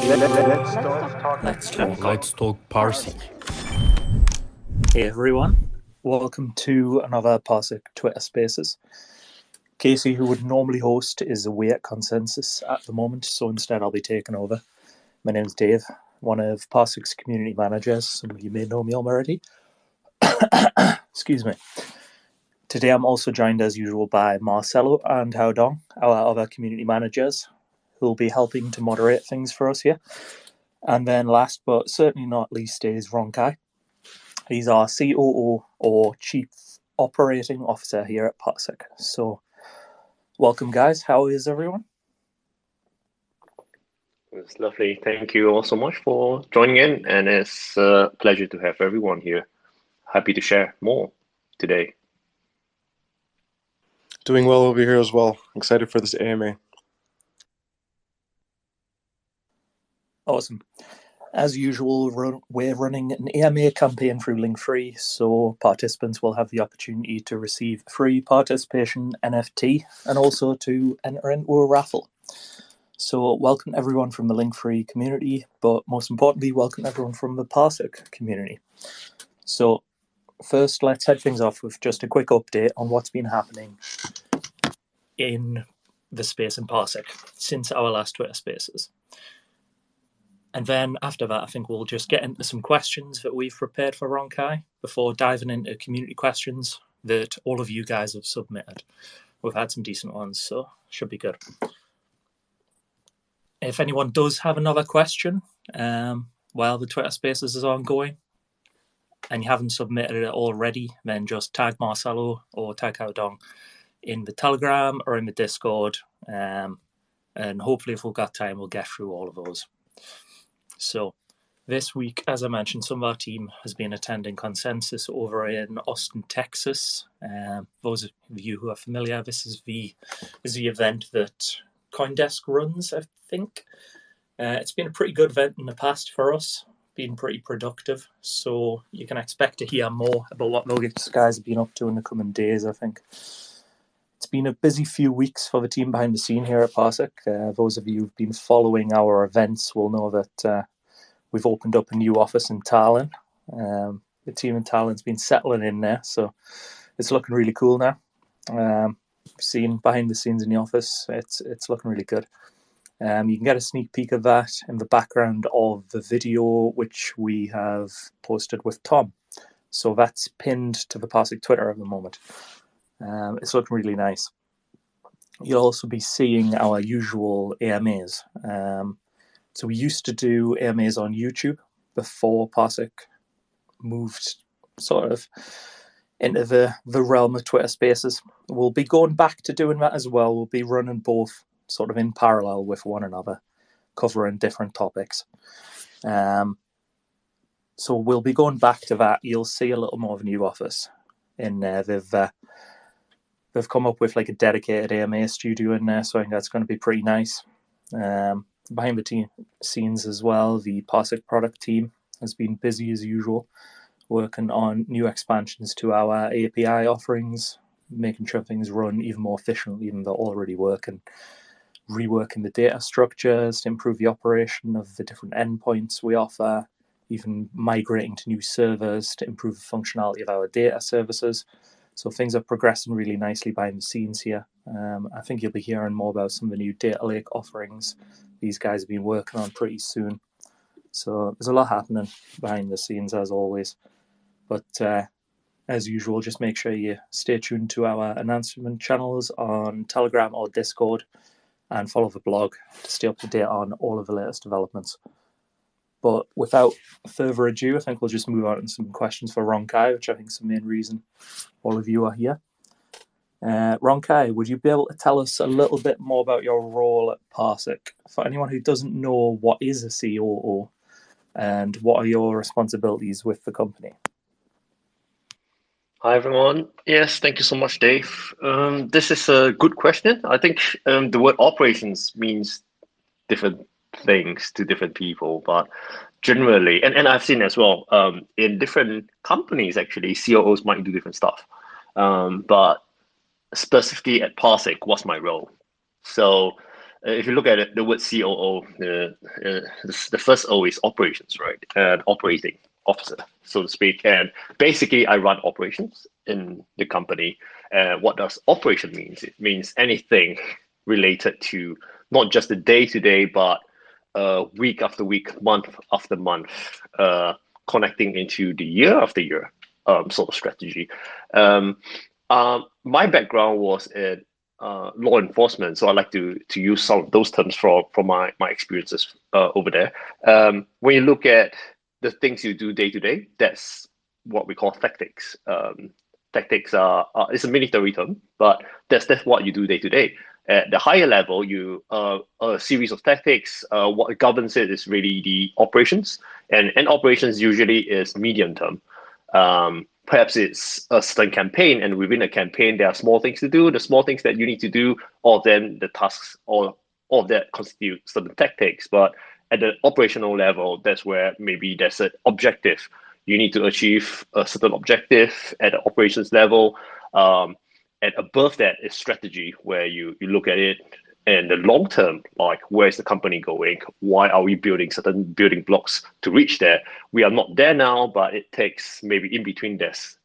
Let's talk PARSIQ. Hey everyone, welcome to another PARSIQ Twitter Spaces. Casey, who would normally host, is away at Consensus at the moment, so instead I'll be taking over. My name's Dave, one of PARSIQ's community managers. Some of you may know me already. Excuse me. Today I'm also joined as usual by Marcelo and Hao Dong, our other community managers, who will be helping to moderate things for us here. And then last but certainly not least is Rong Kai. He's our COO or Chief Operating Officer here at PARSIQ. So welcome guys, how is everyone? It's lovely. Thank you all so much for joining in, and it's a pleasure to have everyone here. Happy to share more today. Doing well over here as well. Excited for this AMA. Awesome. As usual, we're running an AMA campaign through Linkfree, so participants will have the opportunity to receive free participation NFT and also to enter into a raffle. So welcome everyone from the Linkfree community, but most importantly, welcome everyone from the PARSIQ community. So first, let's head things off with just a quick update on what's been happening in the space in PARSIQ since our last Twitter Spaces. And then after that, I think we'll just get into some questions that we've prepared for Rong Kai before diving into community questions that all of you guys have submitted. We've had some decent ones, so should be good. If anyone does have another question while the Twitter Spaces is ongoing and you haven't submitted it already, then just tag Marcelo or tag Hao Dong in the Telegram or in the Discord. And hopefully if we've got time, we'll get through all of those. So this week, as I mentioned, some of our team has been attending Consensus over in Austin, Texas. Those of you who are familiar, this is the event that CoinDesk runs, I think. It's been a pretty good event in the past for us, been pretty productive. So you can expect to hear more about what those guys have been up to in the coming days, I think. It's been a busy few weeks for the team behind the scene here at PARSIQ. Those of you who've been following our events will know that we've opened up a new office in Tallinn. The team in Tallinn's been settling in there, so it's looking really cool now. Seeing behind the scenes in the office, it's looking really good. You can get a sneak peek of that in the background of the video which we have posted with Tom. So that's pinned to the PARSIQ Twitter at the moment. It's looking really nice. You'll also be seeing our usual AMAs. So we used to do AMAs on YouTube before PARSIQ moved sort of into the realm of Twitter Spaces. We'll be going back to doing that as well. We'll be running both sort of in parallel with one another, covering different topics. So we'll be going back to that. You'll see a little more of a new office in there. They've come up with like a dedicated AMA studio in there, so I think that's going to be pretty nice. Behind the scenes as well, the PARSIQ product team has been busy as usual, working on new expansions to our API offerings, making sure things run even more efficiently than they're already working, reworking the data structures to improve the operation of the different endpoints we offer, even migrating to new servers to improve the functionality of our data services. So things are progressing really nicely behind the scenes here. I think you'll be hearing more about some of the new data lake offerings these guys have been working on pretty soon. So there's a lot happening behind the scenes as always. But as usual, just make sure you stay tuned to our announcement channels on Telegram or Discord and follow the blog to stay up to date on all of the latest developments. But without further ado, I think we'll just move on to some questions for Rong Kai, which I think is the main reason all of you are here. Rong Kai, would you be able to tell us a little bit more about your role at PARSIQ? For anyone who doesn't know, what is a COO and what are your responsibilities with the company? Hi, everyone. Yes, thank you so much, Dave. This is a good question. I think the word operations means different things to different people, but generally, and I've seen as well, in different companies, actually, COOs might do different stuff. But specifically at PARSIQ, what's my role? So if you look at it, the word COO, the first O is operations, right? And operating officer, so to speak. And basically, I run operations in the company. And what does operation means? It means anything related to not just the day-to-day, but week after week, month after month, connecting into the year after year sort of strategy. My background was in law enforcement, so I like to use some of those terms from my experiences over there. When you look at the things you do day to day, that's what we call tactics. Tactics it's a military term, but that's what you do day to day. At the higher level, you a series of tactics. What governs it is really the operations, and operations usually is medium term. Perhaps it's a certain campaign, and within a campaign, there are small things to do. The small things that you need to do, or then the tasks, or all of that constitute certain tactics. But at the operational level, that's where maybe there's an objective. You need to achieve a certain objective at the operations level. And above that is strategy, where you look at it and the long term, like where is the company going? Why are we building certain building blocks to reach there? We are not there now, but it takes maybe in between this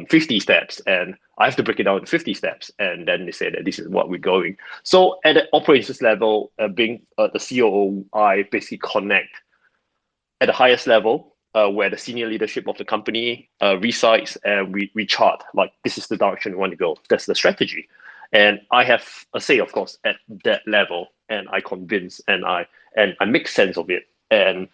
50 steps, and I have to break it down to 50 steps, and then they say that this is what we're going. So at the operations level, being the COO, I basically connect at the highest level, where the senior leadership of the company resides, and we chart like this is the direction we want to go. That's the strategy, and I have a say, of course, at that level, and I convince and I make sense of it. And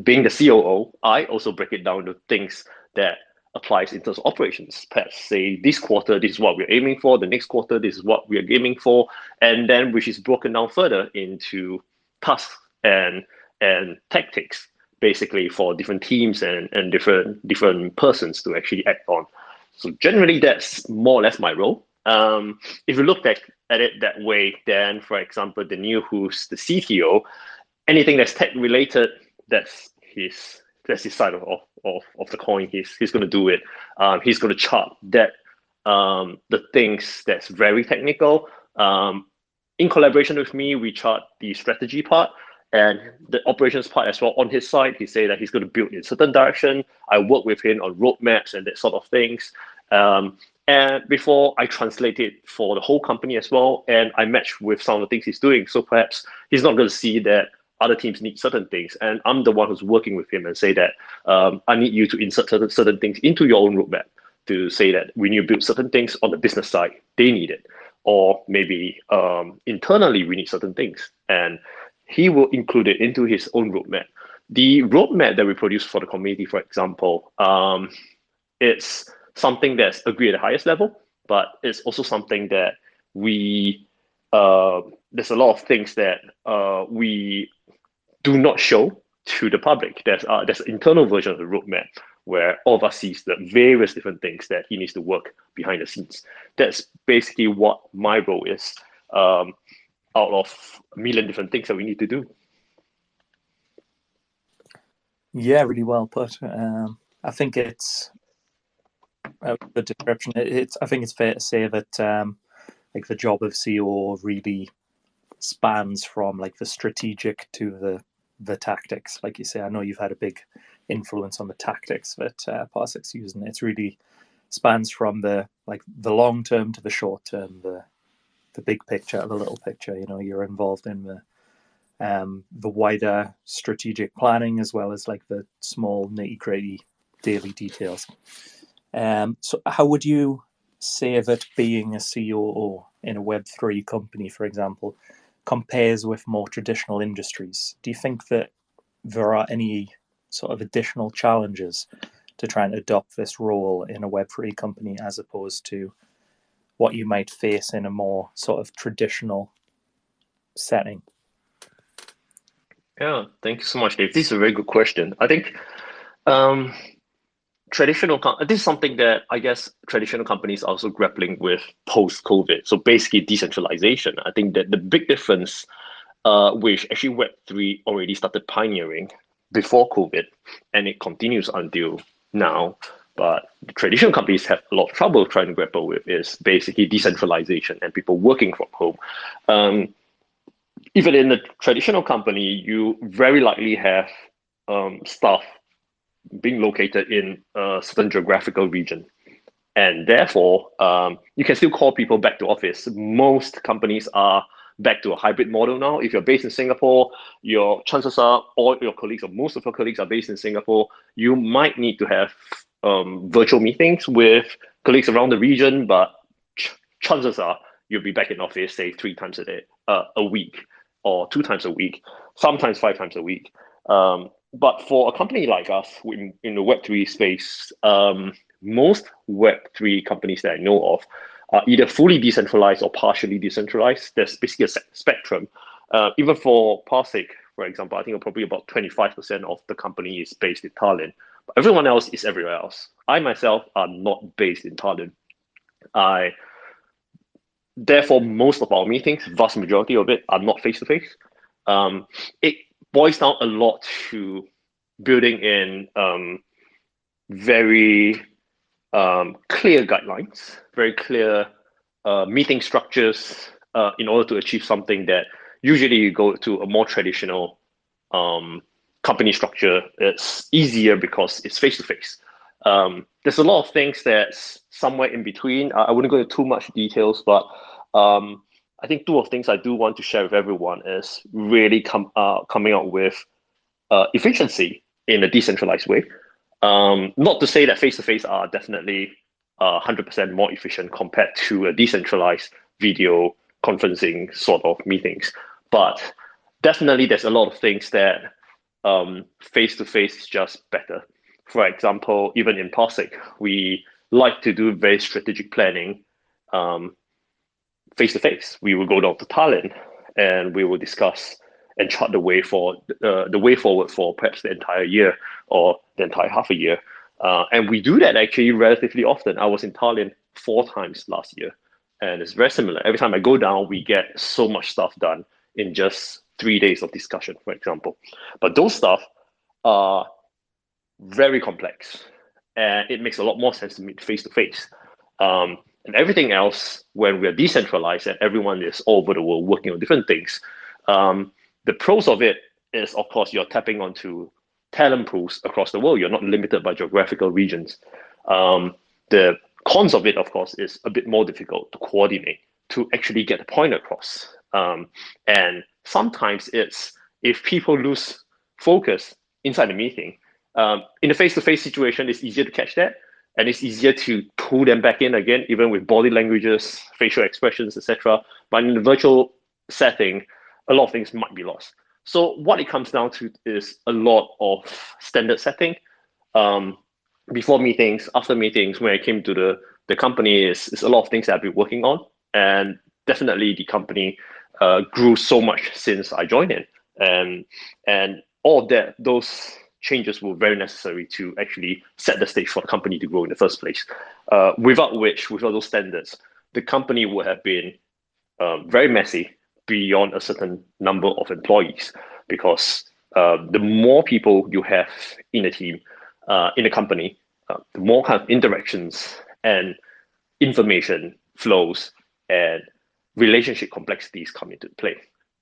being the COO, I also break it down to things that applies in terms of operations. Perhaps say this quarter, this is what we're aiming for. The next quarter, this is what we're aiming for, and then which is broken down further into tasks and tactics, basically for different teams and different persons to actually act on. So generally, that's more or less my role. If you look at it that way, then for example, Daniel, who's the CTO, anything that's tech related, that's his side of the coin. He's going to do it. He's going to chart that the things that's very technical. In collaboration with me, we chart the strategy part and the operations part as well. On his side, he said that he's going to build in a certain direction. I work with him on roadmaps and that sort of things. And before I translate it for the whole company as well, and I match with some of the things he's doing. So perhaps he's not going to see that other teams need certain things, and I'm the one who's working with him and say that I need you to insert certain things into your own roadmap to say that we need to build certain things on the business side. They need it, or maybe internally we need certain things, and he will include it into his own roadmap. The roadmap that we produce for the community, for example, it's something that's agreed at the highest level, but it's also something that we there's a lot of things that we do not show to the public. There's an internal version of the roadmap where all of us sees the various different things that he needs to work behind the scenes. That's basically what my role is, out of a million different things that we need to do. Yeah, really well put. I think it's a good description. I think it's fair to say that like the job of COO really spans from like the strategic to the tactics. Like you say, I know you've had a big influence on the tactics that PARSIQ's using. It's really spans from the long term to the short term, the big picture, the little picture. You know, you're involved in the wider strategic planning as well as like the small nitty-gritty daily details. So how would you say that being a COO in a Web3 company, for example, compares with more traditional industries? Do you think that there are any sort of additional challenges to trying to adopt this role in a Web3 company as opposed to what you might face in a more sort of traditional setting? Yeah, thank you so much, Dave. This is a very good question. I think this is something that I guess traditional companies are also grappling with post-COVID. So basically decentralization. I think that the big difference, which actually Web3 already started pioneering before COVID, and it continues until now, but the traditional companies have a lot of trouble trying to grapple with, is basically decentralization and people working from home. even in a traditional company, you very likely have staff being located in a certain geographical region. And therefore, you can still call people back to office. Most companies are back to a hybrid model now. If you're based in Singapore, your chances are all your colleagues or most of your colleagues are based in Singapore. You might need to have virtual meetings with colleagues around the region, but chances are you'll be back in office, say 3 times a week, or 2 times a week, sometimes 5 times a week. But for a company like us in the Web3 space, most Web3 companies that I know of are either fully decentralized or partially decentralized. There's basically a spectrum. Even for PARSIQ, for example, I think probably about 25% of the company is based in Tallinn, but everyone else is everywhere else. I myself are not based in Tallinn. Therefore, most of our meetings, vast majority of it, are not face-to-face. It boils down a lot to building in very clear guidelines, very clear meeting structures in order to achieve something that usually you go to a more traditional company structure. It's easier because it's face-to-face. There's a lot of things that's somewhere in between. I wouldn't go into too much details, but I think 2 of things I do want to share with everyone is really coming out with efficiency in a decentralized way. Not to say that face-to-face are definitely 100% more efficient compared to a decentralized video conferencing sort of meetings, but definitely there's a lot of things that face-to-face is just better. For example, even in PARSIQ, we like to do very strategic planning face-to-face. We will go down to Tallinn and we will discuss and chart the way forward for perhaps the entire year or the entire half a year. And we do that actually relatively often. I was in Tallinn 4 times last year, and it's very similar. Every time I go down, we get so much stuff done in just 3 days of discussion, for example. But those stuff are very complex, and it makes a lot more sense to meet face-to-face. And everything else, when we're decentralized and everyone is all over the world working on different things, the pros of it is, of course, you're tapping onto talent pools across the world. You're not limited by geographical regions. The cons of it, of course, is a bit more difficult to coordinate, to actually get the point across. And sometimes it's, if people lose focus inside the meeting, in a face-to-face situation, it's easier to catch that. And it's easier to pull them back in again, even with body languages, facial expressions, etc. But in the virtual setting, a lot of things might be lost. So what it comes down to is a lot of standard setting. Before meetings, after meetings, when I came to the company, is a lot of things that I've been working on. And definitely the company grew so much since I joined in. And all of that, those changes were very necessary to actually set the stage for the company to grow in the first place. Without those standards, the company would have been very messy beyond a certain number of employees, because the more people you have in a team, in a company, the more kind of interactions and information flows and relationship complexities come into play.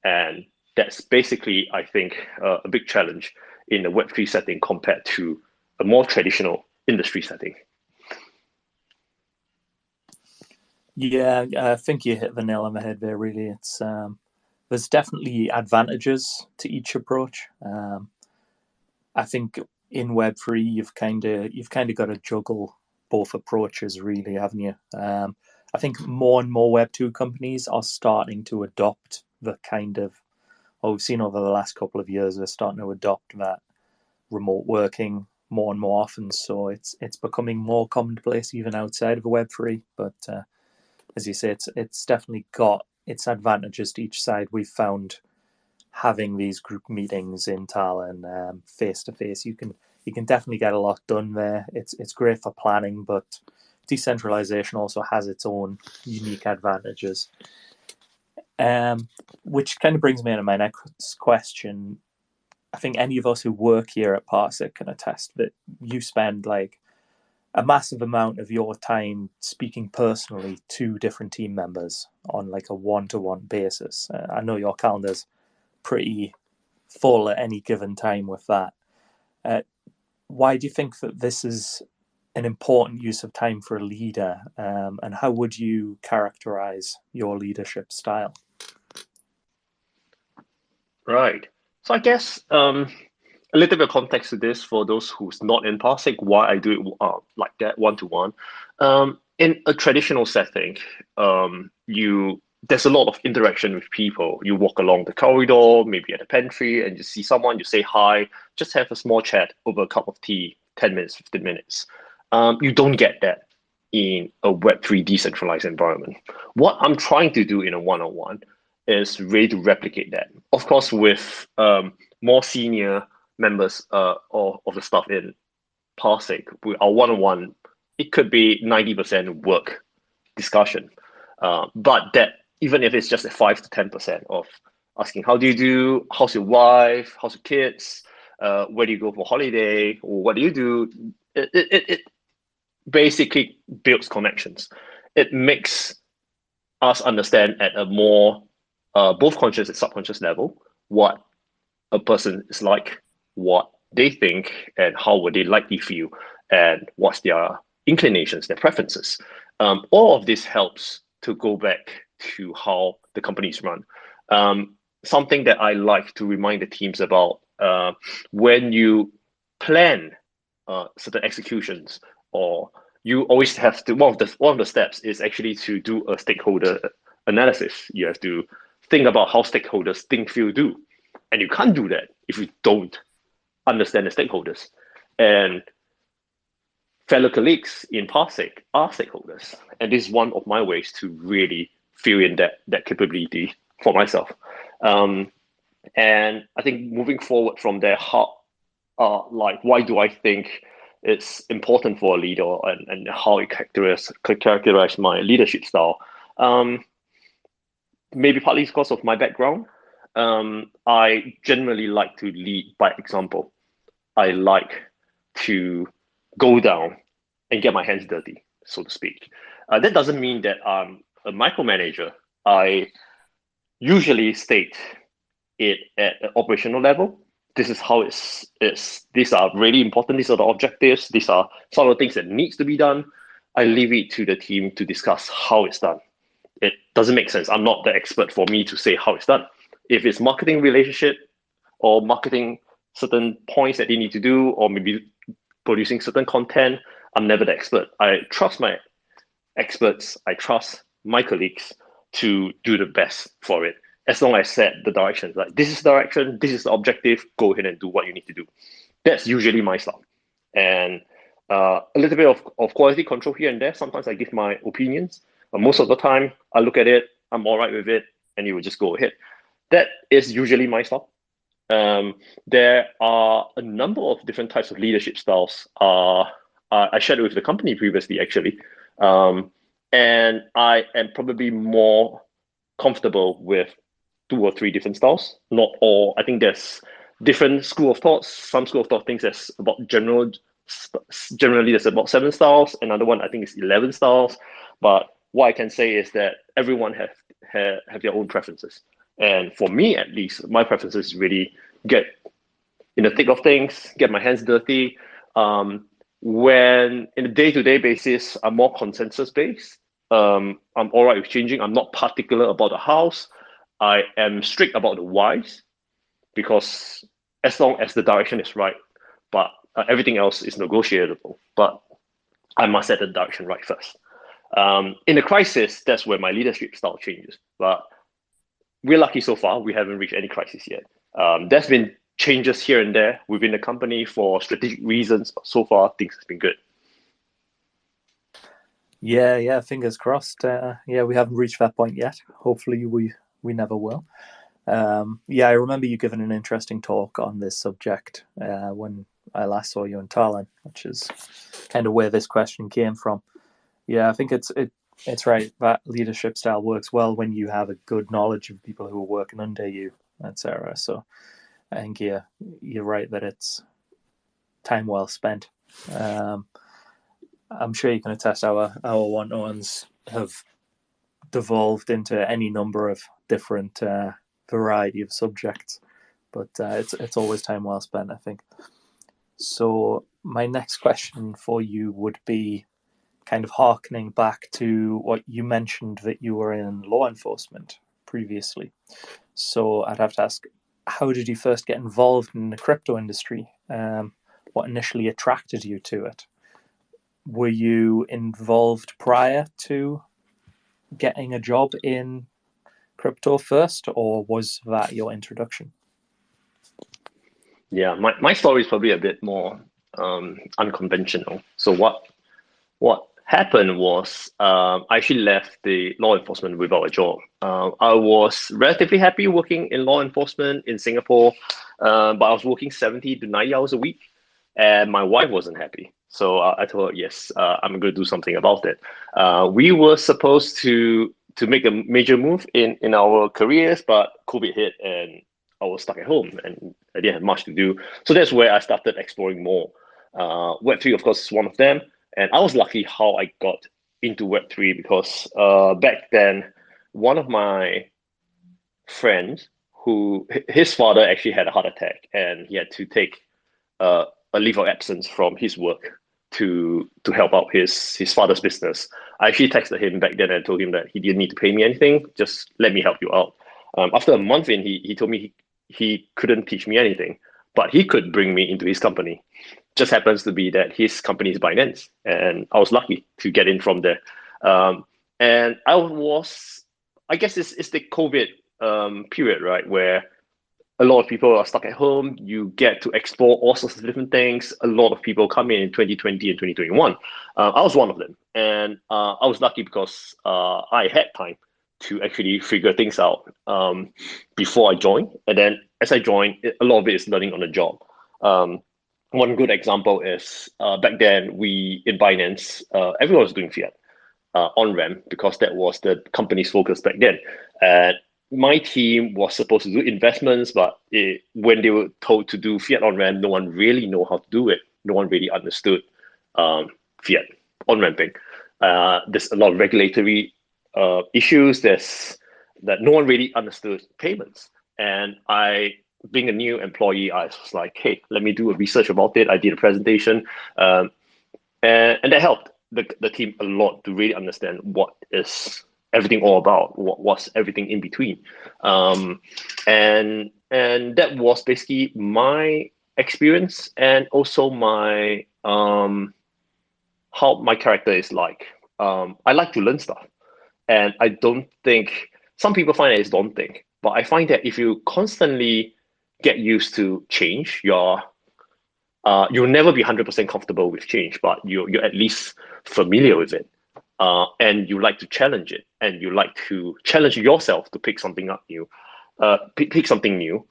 And that's basically, I think, a big challenge in the Web3 setting compared to a more traditional industry setting. Yeah, I think you hit the nail on the head there, really. It's there's definitely advantages to each approach. I think in Web3, you've kind of got to juggle both approaches, really, haven't you? I think more and more Web2 companies are starting to adopt the kind of, well, we've seen over the last couple of years, they're starting to adopt that remote working more and more often. So it's becoming more commonplace even outside of Web3. But as you say, it's definitely got its advantages to each side. We've found having these group meetings in Tallinn face to face, you can definitely get a lot done there. It's great for planning, but decentralization also has its own unique advantages. Which kind of brings me to my next question. I think any of us who work here at PARSIQ can attest that you spend like a massive amount of your time speaking personally to different team members on like a one-to-one basis. I know your calendar's pretty full at any given time with that. Why do you think that this is an important use of time for a leader, and how would you characterize your leadership style? Right. So I guess a little bit of context to this for those who's not in PARSIQ, why I do it like that one-to-one. In a traditional setting, there's a lot of interaction with people. You walk along the corridor, maybe at the pantry, and you see someone, you say hi, just have a small chat over a cup of tea, 10 minutes, 15 minutes. You don't get that in a Web3 decentralized environment. What I'm trying to do in a one-on-one is really to replicate that. Of course, with more senior members of the staff in PARSIQ, our one-on-one, it could be 90% work discussion. But that, even if it's just a 5 to 10% of asking, how do you do? How's your wife? How's your kids? Where do you go for holiday? Or what do you do? It basically builds connections. It makes us understand at a more both conscious and subconscious level what a person is like, what they think, and how would they likely feel, and what's their inclinations, their preferences. All of this helps to go back to how the company is run. Something that I like to remind the teams about when you plan certain executions, or you always have to, one of the steps is actually to do a stakeholder analysis. You have to think about how stakeholders think, feel, do. And you can't do that if you don't understand the stakeholders. And fellow colleagues in PARSIQ are stakeholders. And this is one of my ways to really fill in that capability for myself. And I think moving forward from there, why do I think it's important for a leader, and how it characterize my leadership style? Maybe partly because of my background. I generally like to lead by example. I like to go down and get my hands dirty, so to speak. That doesn't mean that I'm a micromanager. I usually state it at an operational level. This is how it's. These are really important. These are the objectives. These are some of the things that needs to be done. I leave it to the team to discuss how it's done. It doesn't make sense. I'm not the expert for me to say how it's done. If it's marketing relationship or marketing certain points that they need to do, or maybe producing certain content, I'm never the expert. I trust my experts. I trust my colleagues to do the best for it. As long as I set the direction, like this is the direction, this is the objective, go ahead and do what you need to do. That's usually my style. And a little bit of quality control here and there. Sometimes I give my opinions, but most of the time I look at it, I'm all right with it, and you will just go ahead. That is usually my style. There are a number of different types of leadership styles. I shared it with the company previously, actually. And I am probably more comfortable with 2 or 3 different styles. Not all. I think there's different school of thoughts. Some school of thought thinks there's about generally there's about 7 styles. Another one I think is 11 styles. But what I can say is that everyone have their own preferences. And for me, at least, my preferences is really get in the thick of things, get my hands dirty. When in a day-to-day basis, I'm more consensus-based. I'm all right with changing. I'm not particular about the house. I am strict about the whys, because as long as the direction is right, but everything else is negotiable. But I must set the direction right first. In a crisis, that's where my leadership style changes. But we're lucky so far. We haven't reached any crisis yet. There's been changes here and there within the company for strategic reasons. So far, things have been good. Yeah, fingers crossed. Yeah, we haven't reached that point yet. Hopefully we never will. Yeah, I remember you giving an interesting talk on this subject when I last saw you in Tallinn, which is kind of where this question came from. Yeah, I think it's right. That leadership style works well when you have a good knowledge of people who are working under you, etc. So I think you're right that it's time well spent. I'm sure you can attest our one-to-ones have devolved into any number of different variety of subjects, but it's always time well spent, I think. So my next question for you would be kind of harkening back to what you mentioned, that you were in law enforcement previously. So I'd have to ask, how did you first get involved in the crypto industry? What initially attracted you to it? Were you involved prior to getting a job in crypto first, or was that your introduction? Yeah, my story is probably a bit more unconventional. So what happened was I actually left the law enforcement without a job. I was relatively happy working in law enforcement in Singapore, but I was working 70 to 90 hours a week, and my wife wasn't happy. So I told her, yes, I'm going to do something about it. We were supposed to make a major move in our careers, but COVID hit and I was stuck at home and I didn't have much to do. So that's where I started exploring more. Web3, of course, is one of them. And I was lucky how I got into Web3 because back then, one of my friends, his father actually had a heart attack and he had to take a leave of absence from his work to help out his father's business. I actually texted him back then and told him that he didn't need to pay me anything, just let me help you out. After a month in, he told me he couldn't teach me anything, but he could bring me into his company. Just happens to be that his company is Binance, and I was lucky to get in from there. And I guess it's the COVID period, right, where a lot of people are stuck at home. You get to explore all sorts of different things. A lot of people come in 2020 and 2021. I was one of them, and I was lucky because I had time to actually figure things out before I joined. And then as I joined, a lot of it is learning on the job. One good example is back then in Binance, everyone was doing fiat on-ramp because that was the company's focus back then. My team was supposed to do investments, but when they were told to do fiat on-ramp, no one really know how to do it. No one really understood fiat on-ramping. There's a lot of regulatory issues. That no one really understood payments. And being a new employee, I was like, hey, let me do a research about it. I did a presentation, and that helped the team a lot to really understand what is everything all about, what's everything in between. And that was basically my experience and also my how my character is like. I like to learn stuff. And I don't think, some people find that it's daunting, but I find that if you constantly get used to change, you'll never be 100% comfortable with change, but you're at least familiar with it. And you like to challenge it, and you like to challenge yourself to pick something up new, pick something new.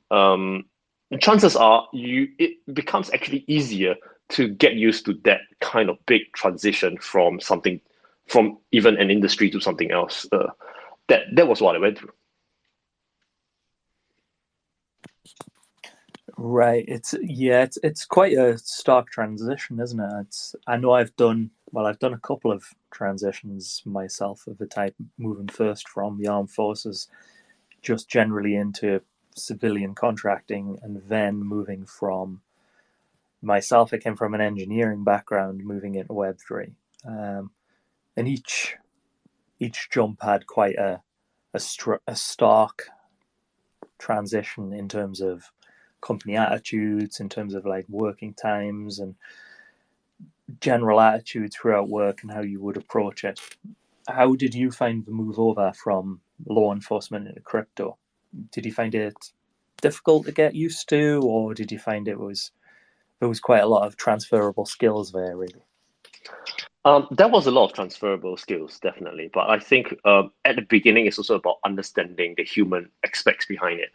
Chances are it becomes actually easier to get used to that kind of big transition from even an industry to something else. That was what I went through. Right. It's quite a stark transition, isn't it? I know I've done a couple of transitions myself of the type, moving first from the armed forces just generally into civilian contracting, and then moving from myself, I came from an engineering background, moving into Web3. And each jump had quite a stark transition in terms of company attitudes, in terms of like working times and general attitude throughout work and how you would approach it. How did you find the move over from law enforcement into crypto? Did you find it difficult to get used to, or did you find there was quite a lot of transferable skills there, really? There was a lot of transferable skills, definitely. But I think at the beginning, it's also about understanding the human aspects behind it.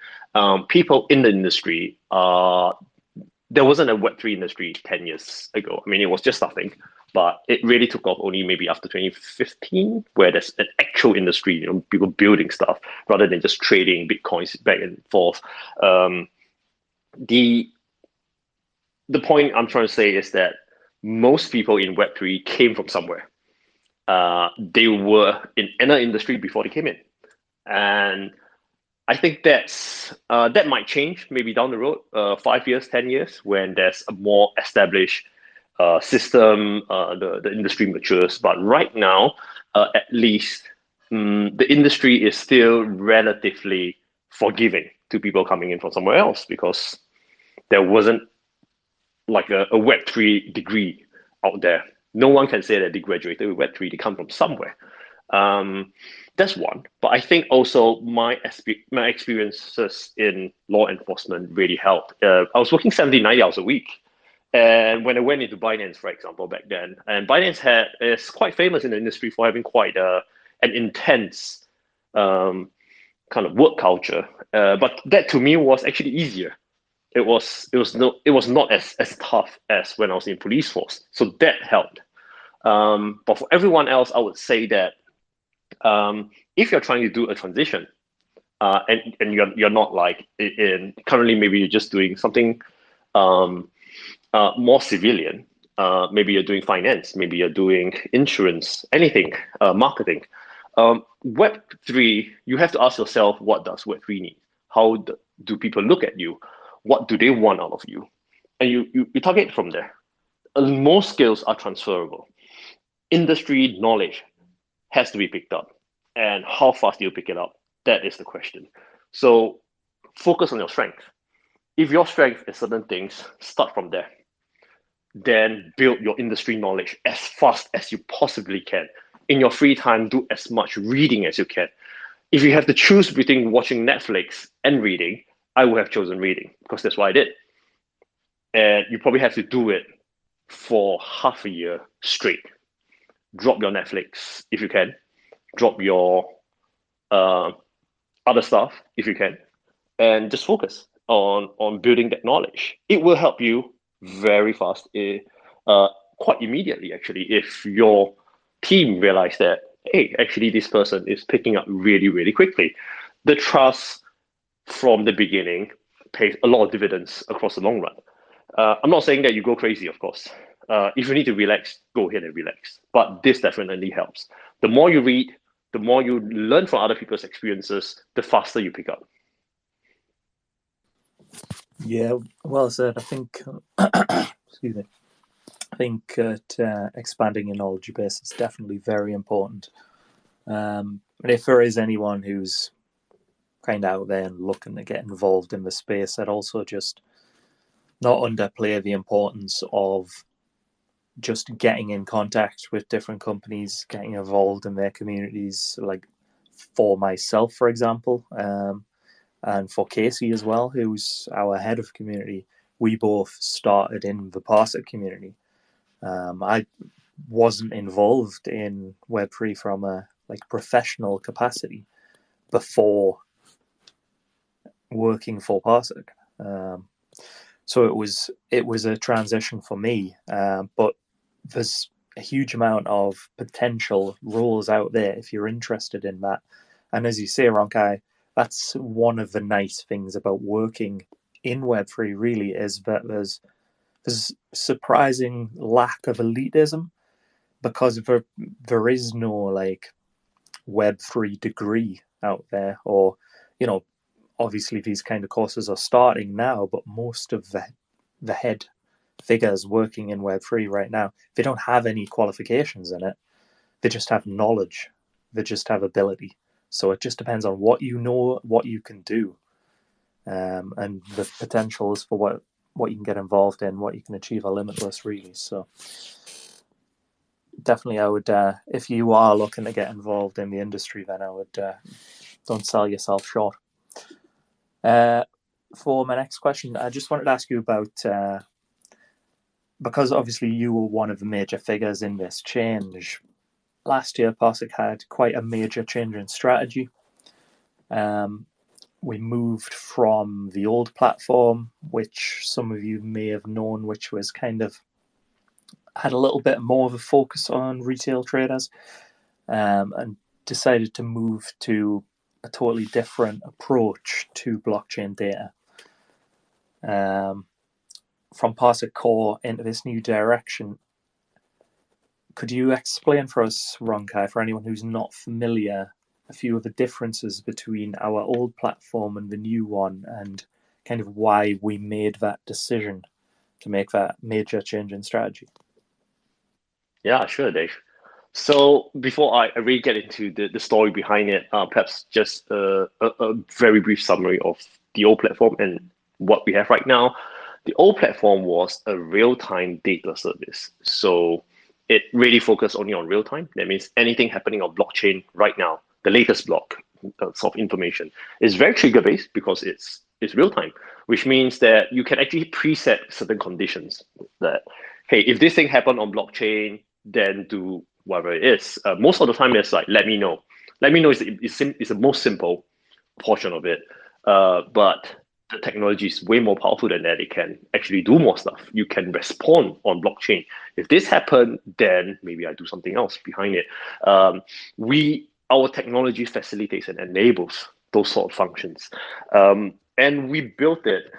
People in the industry, there wasn't a Web3 industry 10 years ago. I mean, it was just starting, but it really took off only maybe after 2015, where there's an actual industry, people building stuff rather than just trading Bitcoins back and forth. The point I'm trying to say is that most people in Web3 came from somewhere. They were in another industry before they came in. And I think that might change maybe down the road, 5 years, 10 years, when there's a more established system, the industry matures. But right now, at least, the industry is still relatively forgiving to people coming in from somewhere else, because there wasn't like a Web3 degree out there. No one can say that they graduated with Web3, they come from somewhere. That's one. But I think also my experiences in law enforcement really helped. I was working 70, 90 hours a week. And when I went into Binance, for example, back then, and Binance is quite famous in the industry for having quite an intense kind of work culture. But that to me was actually easier. It was not as tough as when I was in police force. So that helped. But for everyone else, I would say that if you're trying to do a transition, and you're not like currently, maybe you're just doing something more civilian. Maybe you're doing finance, maybe you're doing insurance, anything, marketing. Web3, you have to ask yourself, what does Web3 need? How do people look at you? What do they want out of you? And you target from there. Most skills are transferable. Industry knowledge has to be picked up. And how fast do you pick it up? That is the question. So focus on your strength. If your strength is certain things, start from there. Then build your industry knowledge as fast as you possibly can. In your free time, do as much reading as you can. If you have to choose between watching Netflix and reading, I would have chosen reading, because that's what I did. And you probably have to do it for half a year straight. Drop your Netflix if you can. Drop your other stuff if you can. And just focus on building that knowledge. It will help you very fast, quite immediately, actually, if your team realize that, hey, actually, this person is picking up really, really quickly. The trust from the beginning pays a lot of dividends across the long run. I'm not saying that you go crazy, of course. If you need to relax, go ahead and relax. But this definitely helps. The more you read, the more you learn from other people's experiences, the faster you pick up. Yeah, well said. I think, excuse me. I think expanding your knowledge base is definitely very important. And if there is anyone who's kind of out there and looking to get involved in the space, I'd also just not underplay the importance of just getting in contact with different companies, getting involved in their communities. Like for myself, for example, and for Casey as well, who's our head of community, we both started in the PARSIQ community. I wasn't involved in Web3 from a professional capacity before working for PARSIQ. So it was a transition for me, but there's a huge amount of potential roles out there if you're interested in that. And as you say, Rong Kai, that's one of the nice things about working in Web3 really, is that there's surprising lack of elitism, because there is no Web3 degree out there, or obviously these kind of courses are starting now, but most of the head figures working in Web3 right now, they don't have any qualifications in it. They just have knowledge. They just have ability. So it just depends on what you know, what you can do, and the potentials for what you can get involved in, what you can achieve are limitless, really. So definitely, I would, if you are looking to get involved in the industry, then I would don't sell yourself short. For my next question, I just wanted to ask you about, because obviously you were one of the major figures in this change. Last year, PARSIQ had quite a major change in strategy. We moved from the old platform, which some of you may have known, which was kind of had a little bit more of a focus on retail traders, and decided to move to a totally different approach to blockchain data. From PARSIQ core into this new direction, Could you explain for us, Rong Kai, for anyone who's not familiar, a few of the differences between our old platform and the new one, and kind of why we made that decision to make that major change in strategy? Yeah, sure, Dave. So before I really get into the story behind it, perhaps just a very brief summary of the old platform and what we have right now. The old platform was a real-time data service. So it really focused only on real time. That means anything happening on blockchain right now, the latest block of information is very trigger-based because it's real time, which means that you can actually preset certain conditions that, hey, if this thing happened on blockchain, then do whatever it is. Most of the time, it's like, let me know. Let me know is the most simple portion of it. But the technology is way more powerful than that. It can actually do more stuff. You can respond on blockchain. If this happened, then maybe I do something else behind it. Our technology facilitates and enables those sort of functions. And we built it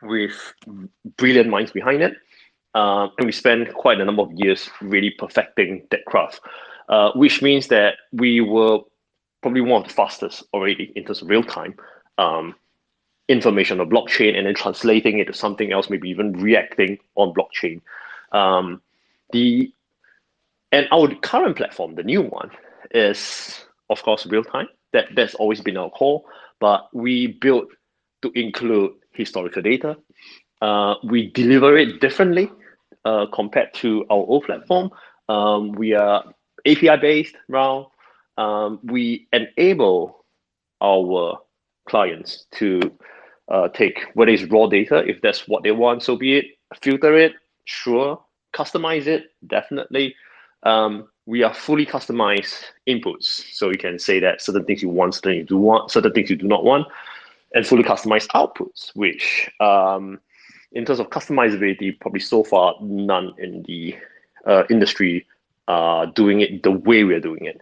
with brilliant minds behind it. And we spent quite a number of years really perfecting that craft, which means that we were probably one of the fastest already in terms of real time information on blockchain and then translating it to something else, maybe even reacting on blockchain. And our current platform, the new one, is of course real time. That's always been our core, but we built to include historical data. We deliver it differently compared to our old platform. We are API based now. We enable our clients to take whether it's raw data, if that's what they want, so be it, filter it, sure, customize it, definitely. We are fully customized inputs. So you can say that certain things you want, certain you do want, certain things you do not want, and fully customized outputs, which in terms of customizability, probably so far none in the industry are doing it the way we're doing it.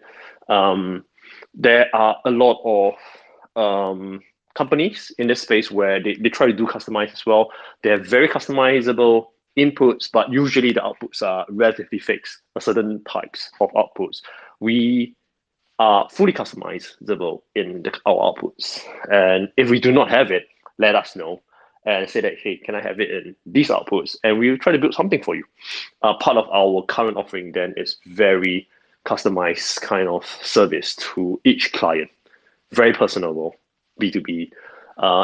There are a lot of companies in this space where they try to do customize as well. They have very customizable inputs, but usually the outputs are relatively fixed, certain types of outputs. We are fully customizable in our outputs. And if we do not have it, let us know and say that, hey, can I have it in these outputs? And we will try to build something for you. Part of our current offering then is very customized kind of service to each client, very personable, B2B.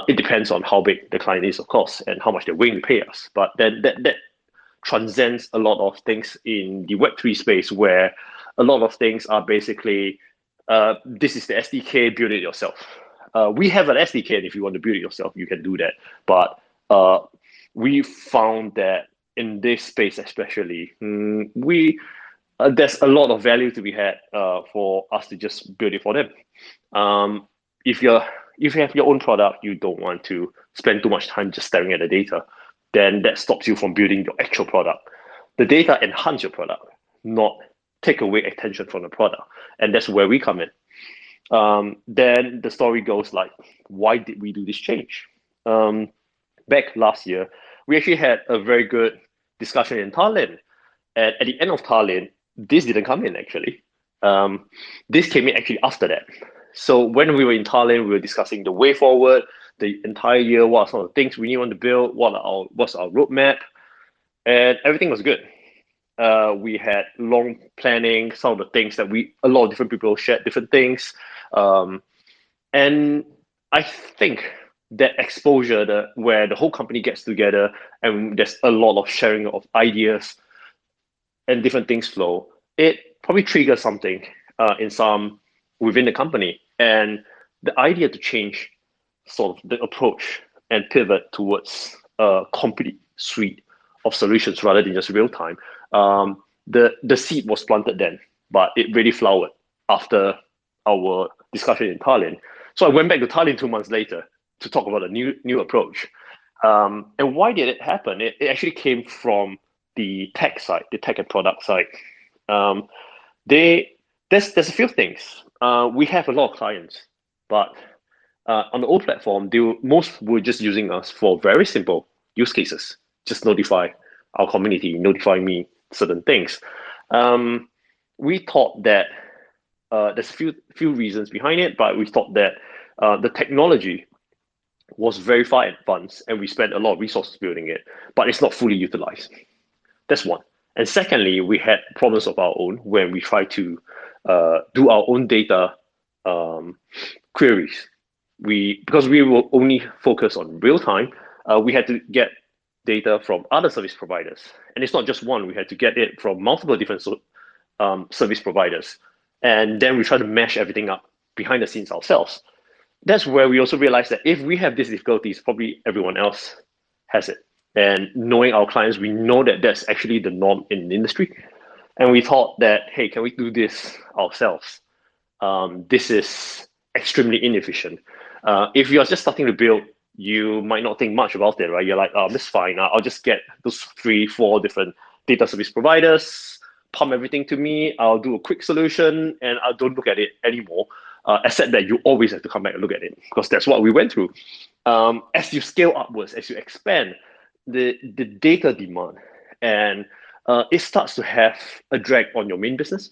It depends on how big the client is, of course, and how much they're willing to pay us. But then that transcends a lot of things in the Web3 space, where a lot of things are basically, this is the SDK, build it yourself. We have an SDK, and if you want to build it yourself, you can do that. But we found that in this space especially, there's a lot of value to be had for us to just build it for them. If you have your own product, you don't want to spend too much time just staring at the data, then that stops you from building your actual product. The data enhance your product, not take away attention from the product. And that's where we come in. Then the story goes like, why did we do this change? Back last year, we actually had a very good discussion in Tallinn. And at the end of Tallinn, this didn't come in actually. This came in actually after that. So when we were in Tallinn, we were discussing the way forward, the entire year, what are some of the things we need to build, what's our roadmap, and everything was good. We had long planning, some of the things that a lot of different people shared different things. And I think that exposure, where the whole company gets together and there's a lot of sharing of ideas and different things flow, it probably triggers something within the company. And the idea to change sort of the approach and pivot towards a complete suite of solutions rather than just real time, the seed was planted then, but it really flowered after our discussion in Tallinn. So I went back to Tallinn 2 months later to talk about a new approach. And why did it happen? It actually came from the tech side, the tech and product side. There's a few things. We have a lot of clients, but on the old platform, most were just using us for very simple use cases. Just notify our community, notify me, certain things. We thought that there's a few reasons behind it, but we thought that the technology was very far advanced and we spent a lot of resources building it, but it's not fully utilized. That's one. And secondly, we had problems of our own when we tried to do our own data queries. Because we were only focused on real time, we had to get data from other service providers. And it's not just one, we had to get it from multiple different service providers. And then we try to mesh everything up behind the scenes ourselves. That's where we also realized that if we have these difficulties, probably everyone else has it. And knowing our clients, we know that that's actually the norm in the industry. And we thought that, hey, can we do this ourselves? This is extremely inefficient. If you're just starting to build, you might not think much about it, right? You're like, oh, this is fine. I'll just get those 3-4 different data service providers, pump everything to me. I'll do a quick solution and I don't look at it anymore. Except that you always have to come back and look at it because that's what we went through. As you scale upwards, as you expand, the data demand and it starts to have a drag on your main business.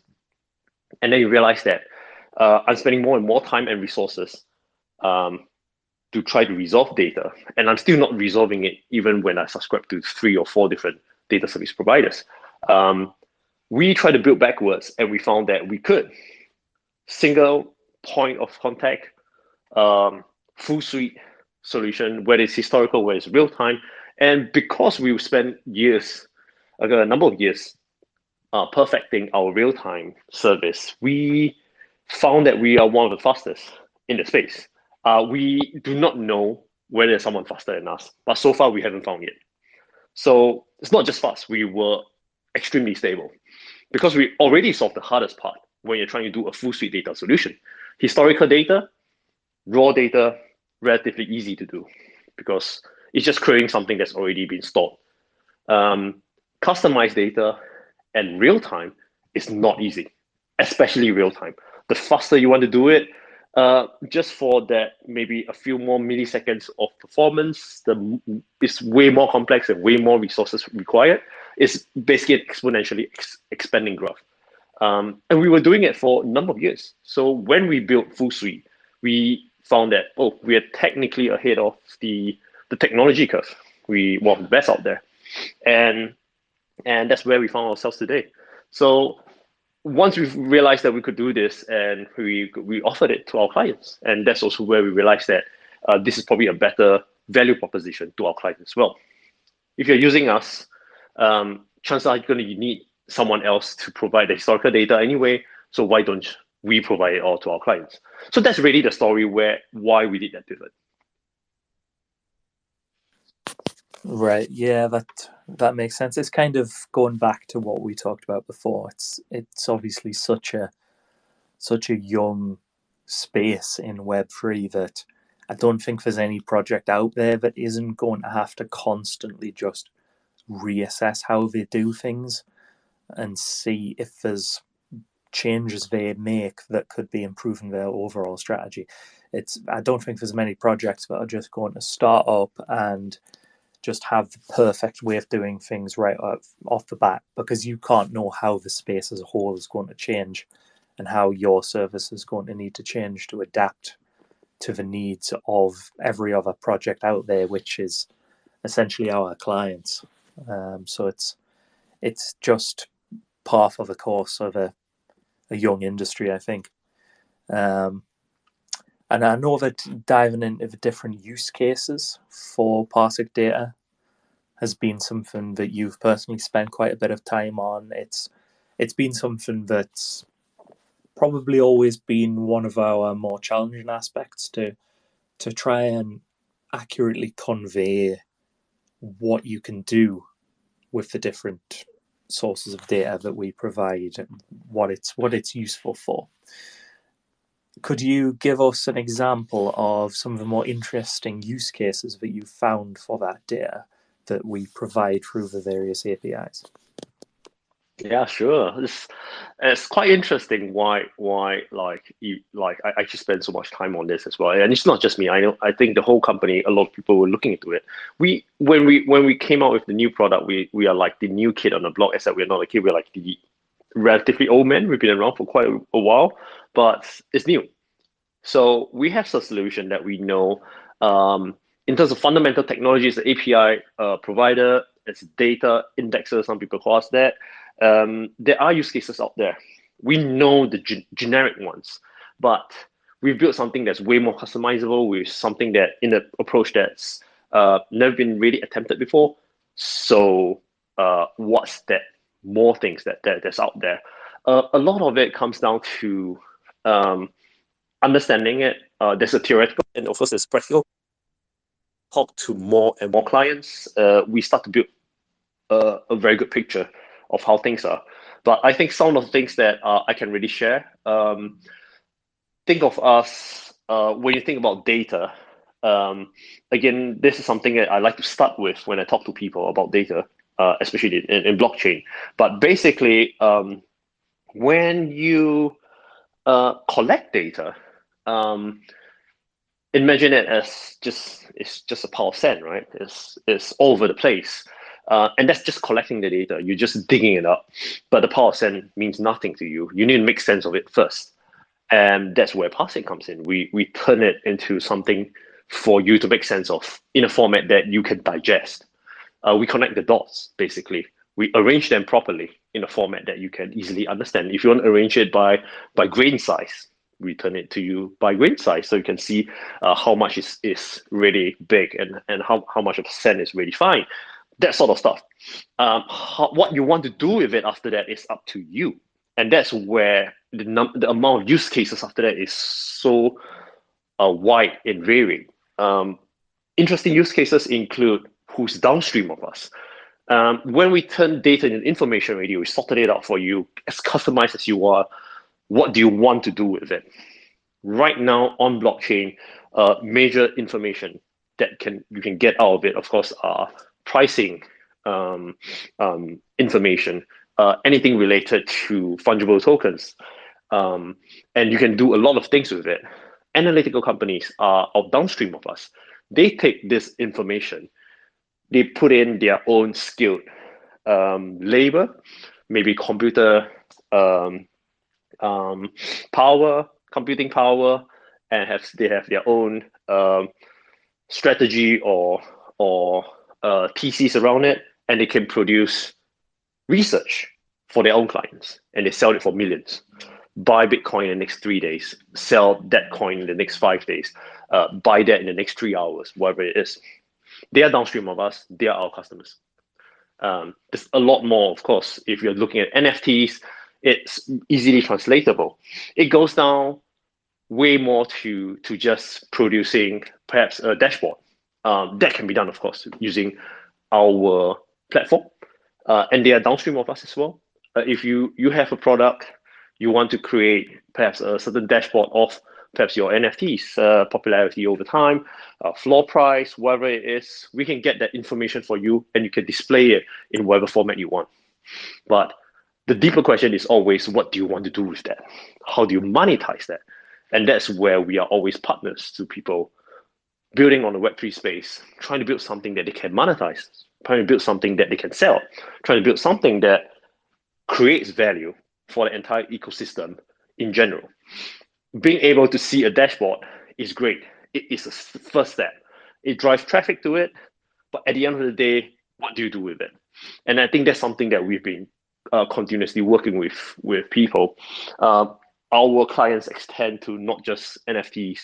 And then you realize that I'm spending more and more time and resources to try to resolve data. And I'm still not resolving it even when I subscribe to 3 or 4 different data service providers. We tried to build backwards and we found that we could. Single point of contact, full suite solution, whether it's historical, whether it's real time. And because we spent years, a number of years, perfecting our real time service, we found that we are one of the fastest in the space. We do not know whether there's someone faster than us, but so far we haven't found it. So it's not just fast, we were extremely stable because we already solved the hardest part when you're trying to do a full suite data solution. Historical data, raw data, relatively easy to do because it's just creating something that's already been stored. Customized data and real time is not easy, especially real time. The faster you want to do it, just for that maybe a few more milliseconds of performance, it's way more complex and way more resources required. It's basically an exponentially expanding graph. And we were doing it for a number of years. So when we built full suite, we found that, oh, we are technically ahead of the technology curve. We were the best out there. And that's where we found ourselves today. So once we realized that we could do this and we offered it to our clients. And that's also where we realized that this is probably a better value proposition to our clients as well. If you're using us, chances are you're going to need someone else to provide the historical data anyway. So why don't we provide it all to our clients? So that's really the story why we did that pivot. Right. Yeah, that makes sense. It's kind of going back to what we talked about before. It's obviously such a young space in Web3 that I don't think there's any project out there that isn't going to have to constantly just reassess how they do things and see if there's changes they make that could be improving their overall strategy. I don't think there's many projects that are just going to start up and just have the perfect way of doing things right off the bat, because you can't know how the space as a whole is going to change and how your service is going to need to change to adapt to the needs of every other project out there, which is essentially our clients. So it's just part of the course of a young industry, I think. And I know that diving into the different use cases for PARSIQ data has been something that you've personally spent quite a bit of time on. It's been something that's probably always been one of our more challenging aspects to try and accurately convey what you can do with the different sources of data that we provide and what it's useful for. Could you give us an example of some of the more interesting use cases that you found for that data that we provide through the various APIs? Yeah, sure. It's quite interesting why I actually spend so much time on this as well. And it's not just me. I think the whole company, a lot of people were looking into it. When we came out with the new product, we are like the new kid on the block, except we're not a kid, we're like the relatively old men. We've been around for quite a while, but it's new. So we have a solution that we know in terms of fundamental technology, it's the API provider, it's data indexer, some people call us that. There are use cases out there. We know the generic ones, but we've built something that's way more customizable with something that in an approach that's never been really attempted before. So what's that more things that's out there? A lot of it comes down to understanding it. There's a theoretical and of course there's practical. Talk to more and more clients, we start to build a very good picture of how things are. But I think some of the things that I can really share, think of us, when you think about data, again, this is something that I like to start with when I talk to people about data, especially in blockchain. But basically, when you collect data, imagine it as it's just a pile of sand, right? It's all over the place. And that's just collecting the data. You're just digging it up. But the pile of sand means nothing to you. You need to make sense of it first. And that's where PARSIQ comes in. We turn it into something for you to make sense of in a format that you can digest. We connect the dots, basically. We arrange them properly in a format that you can easily understand. If you want to arrange it by grain size, we turn it to you by grain size, so you can see how much is really big and how much of sand is really fine. That sort of stuff. What you want to do with it after that is up to you. And that's where the amount of use cases after that is so wide and varied. Interesting use cases include who's downstream of us. When we turn data into information already, we sorted it out for you as customized as you are. What do you want to do with it? Right now on blockchain, major information that you can get out of it, of course, are pricing information, anything related to fungible tokens. And you can do a lot of things with it. Analytical companies are downstream of us. They take this information, they put in their own skilled labor, maybe computer power, computing power, and they have their own strategy or TCs around it, and they can produce research for their own clients, and they sell it for millions. Buy Bitcoin in the next 3 days, sell that coin in the next 5 days, buy that in the next 3 hours, whatever it is. They are downstream of us. They are our customers. There's a lot more, of course. If you're looking at NFTs, it's easily translatable. It goes down way more to just producing perhaps a dashboard. That can be done, of course, using our platform. And they are downstream of us as well. If you have a product, you want to create perhaps a certain dashboard of perhaps your NFTs, popularity over time, floor price, whatever it is, we can get that information for you and you can display it in whatever format you want. But the deeper question is always, what do you want to do with that? How do you monetize that? And that's where we are always partners to people building on the Web3 space, trying to build something that they can monetize, trying to build something that they can sell, trying to build something that creates value for the entire ecosystem in general. Being able to see a dashboard is great. It is a first step. It drives traffic to it, but at the end of the day, what do you do with it? And I think that's something that we've been continuously working with people. Our clients extend to not just NFTs,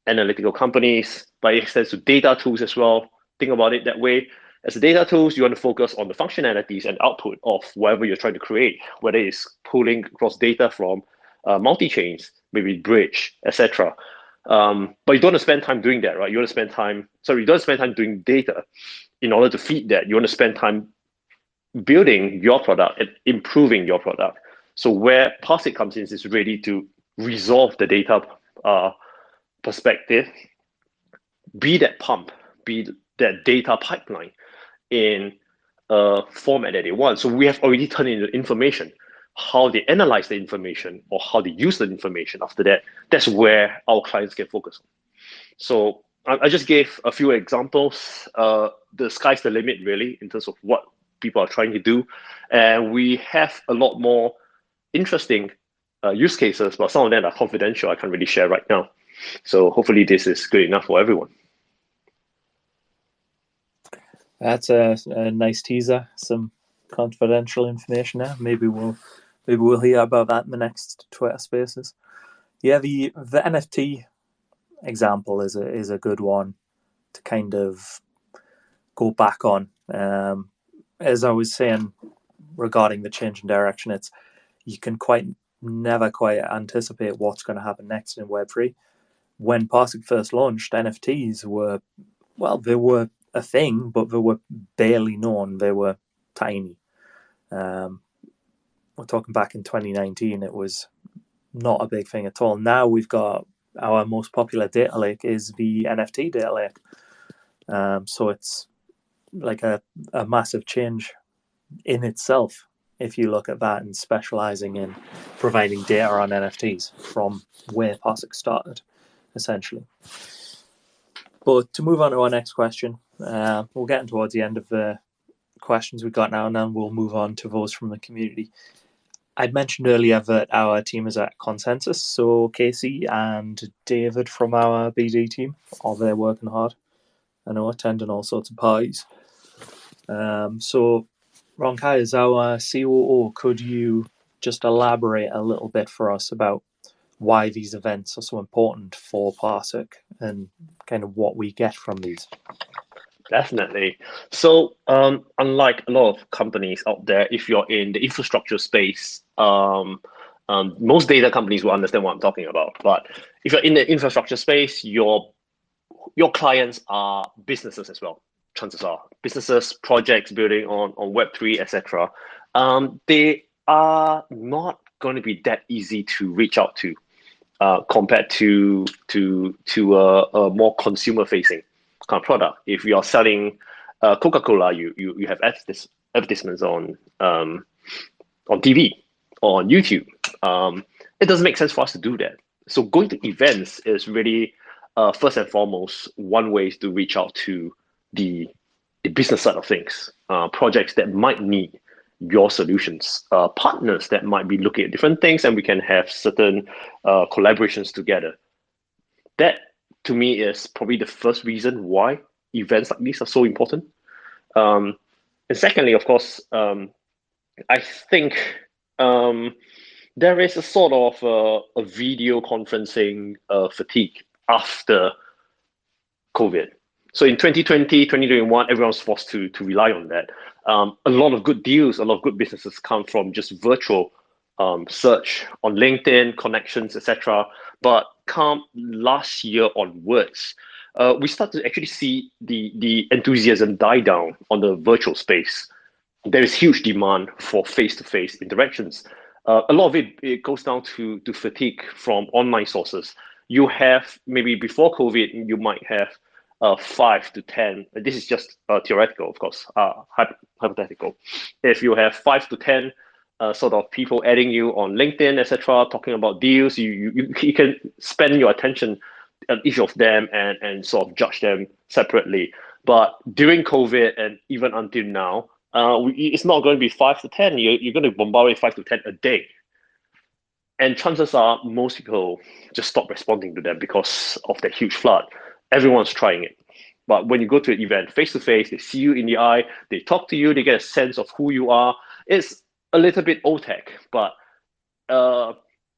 analytical companies, but it extends to data tools as well. Think about it that way. As a data tools, you want to focus on the functionalities and output of whatever you're trying to create, whether it's pulling across data from multi-chains, maybe bridge, etc. But you don't want to spend time doing that, right? You don't spend time doing data in order to feed that. You want to spend time building your product and improving your product. So where PARSIQ comes in is ready to resolve the data perspective, be that pump, be that data pipeline in format that they want. So we have already turned in the information. How they analyze the information or how they use the information after that, that's where our clients can focus on. So I just gave a few examples. The sky's the limit, really, in terms of what people are trying to do. And we have a lot more interesting use cases, but some of them are confidential. I can't really share right now. So hopefully this is good enough for everyone. That's a nice teaser. Some confidential information there. Maybe we'll hear about that in the next Twitter Spaces. Yeah, the NFT example is a good one to kind of go back on. As I was saying regarding the change in direction, you can never quite anticipate what's going to happen next in Web3. When PARSIQ first launched, NFTs were a thing, but they were barely known. They were tiny. We're talking back in 2019, it was not a big thing at all. Now we've got our most popular data lake is the NFT data lake. So it's like a massive change in itself if you look at that and specializing in providing data on NFTs from where PARSIQ started, essentially. But to move on to our next question, we're getting towards the end of the questions we've got now, and then we'll move on to those from the community. I'd mentioned earlier that our team is at consensus, so Casey and David from our BD team are there working hard. I know, attending all sorts of parties. So Rong Kai, as our COO, could you just elaborate a little bit for us about why these events are so important for PARSIQ and kind of what we get from these? Definitely. So unlike a lot of companies out there, if you're in the infrastructure space, most data companies will understand what I'm talking about. But if you're in the infrastructure space, your clients are businesses as well. Chances are businesses, projects building on Web3, etc. They are not going to be that easy to reach out to compared to a more consumer-facing kind of product. If you are selling Coca-Cola, you have advertisements on TV or on YouTube. It doesn't make sense for us to do that. So going to events is really first and foremost one way to reach out to the business side of things, projects that might need your solutions, partners that might be looking at different things, and we can have certain collaborations together. That, to me, is probably the first reason why events like these are so important. And secondly, of course, I think there is a sort of a video conferencing fatigue after COVID. So in 2020, 2021, everyone was forced to rely on that. A lot of good deals, a lot of good businesses come from just virtual search on LinkedIn, connections, etc. But come last year onwards, we start to actually see the enthusiasm die down on the virtual space. There is huge demand for face-to-face interactions. A lot of it goes down to fatigue from online sources. You have, maybe before COVID, you might have 5 to 10, this is just theoretical, of course, hypothetical. If you have 5 to 10 sort of people adding you on LinkedIn, etc., talking about deals, you can spend your attention on each of them and sort of judge them separately. But during COVID and even until now, it's not going to be 5 to 10. You're going to bombard with 5 to 10 a day. And chances are most people just stop responding to them because of that huge flood. Everyone's trying it. But when you go to an event face-to-face, they see you in the eye, they talk to you, they get a sense of who you are. It's a little bit old tech, but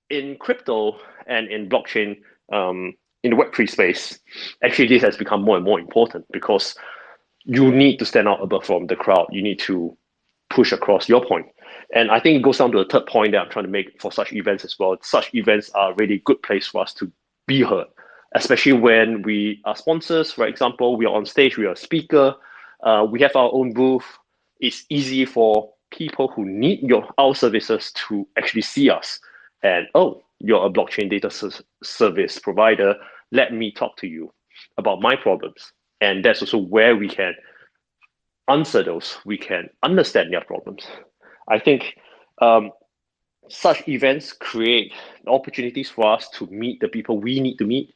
in crypto and in blockchain, in the Web3 space, actually this has become more and more important because you need to stand out above from the crowd. You need to push across your point. And I think it goes down to the third point that I'm trying to make for such events as well. Such events are a really good place for us to be heard, especially when we are sponsors. For example, we are on stage, we are a speaker, we have our own booth. It's easy for people who need our services to actually see us. And, oh, you're a blockchain data service provider. Let me talk to you about my problems. And that's also where we can answer those, we can understand their problems. I think such events create opportunities for us to meet the people we need to meet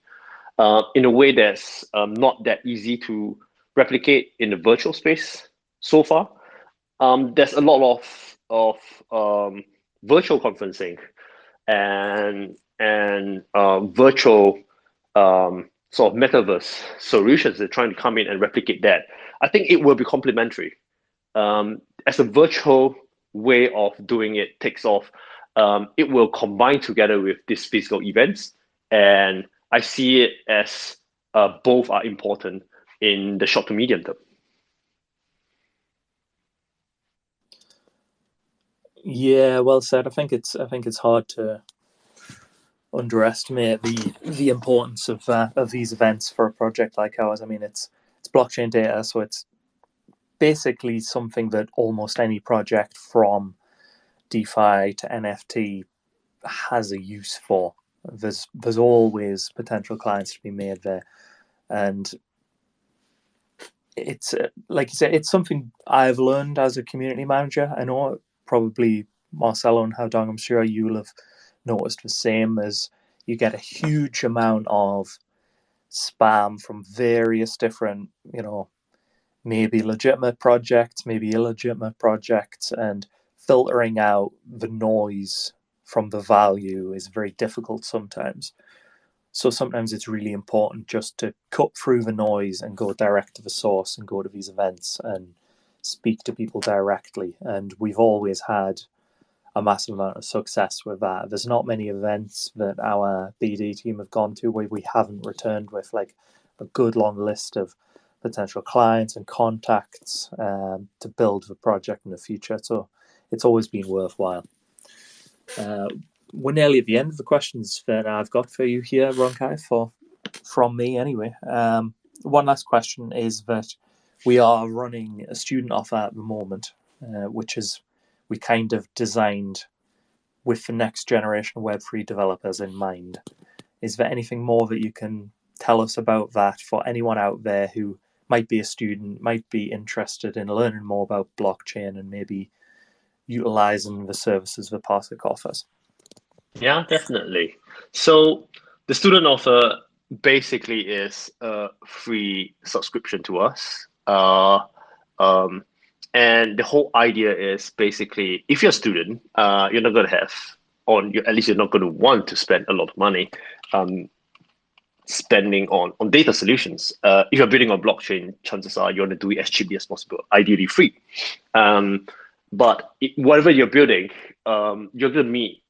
in a way that's not that easy to replicate in the virtual space so far. There's a lot of virtual conferencing and virtual sort of metaverse solutions that are trying to come in and replicate that. I think it will be complementary. As a virtual way of doing it takes off, it will combine together with these physical events, and I see it as both are important in the short to medium term. Yeah, well said. I think it's hard to underestimate the importance of these events for a project like ours. I mean, it's blockchain data, so it's basically something that almost any project from DeFi to NFT has a use for. There's always potential clients to be made there, and it's like you said, it's something I've learned as a community manager. I know probably Marcelo and Haodong, I'm sure you'll have noticed the same, as you get a huge amount of spam from various different, maybe legitimate projects, maybe illegitimate projects, and filtering out the noise from the value is very difficult sometimes. So sometimes it's really important just to cut through the noise and go direct to the source and go to these events and speak to people directly. And we've always had a massive amount of success with that. There's not many events that our BD team have gone to where we haven't returned with like a good long list of potential clients and contacts to build the project in the future. So it's always been worthwhile. We're nearly at the end of the questions that I've got for you here, Rong Kai, from me anyway. One last question is that we are running a student offer at the moment, which is we kind of designed with the next generation of Web3 developers in mind. Is there anything more that you can tell us about that for anyone out there who might be a student, might be interested in learning more about blockchain and maybe utilizing the services that PARSIQ offers? Yeah, definitely. So the student offer basically is a free subscription to us. And the whole idea is basically, if you're a student, you're not going to have, at least you're not going to want to spend a lot of money spending on data solutions. If you're building on blockchain, chances are you want to do it as cheaply as possible, ideally free. But whatever you're building, you're going to meet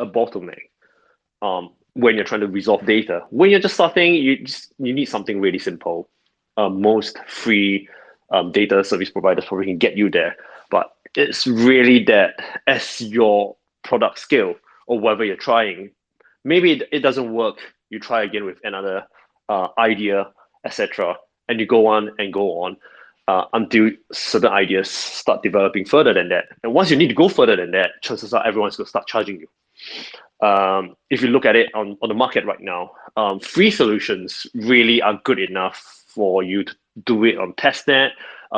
a bottleneck when you're trying to resolve data. When you're just starting, you need something really simple. Most free data service providers probably can get you there, but it's really that as your product scale or whatever you're trying, maybe it doesn't work, you try again with another idea, etc., and you go on and go on until certain ideas start developing further than that. And once you need to go further than that, chances are everyone's going to start charging you. If you look at it on the market right now, free solutions really are good enough for you to do it on testnet,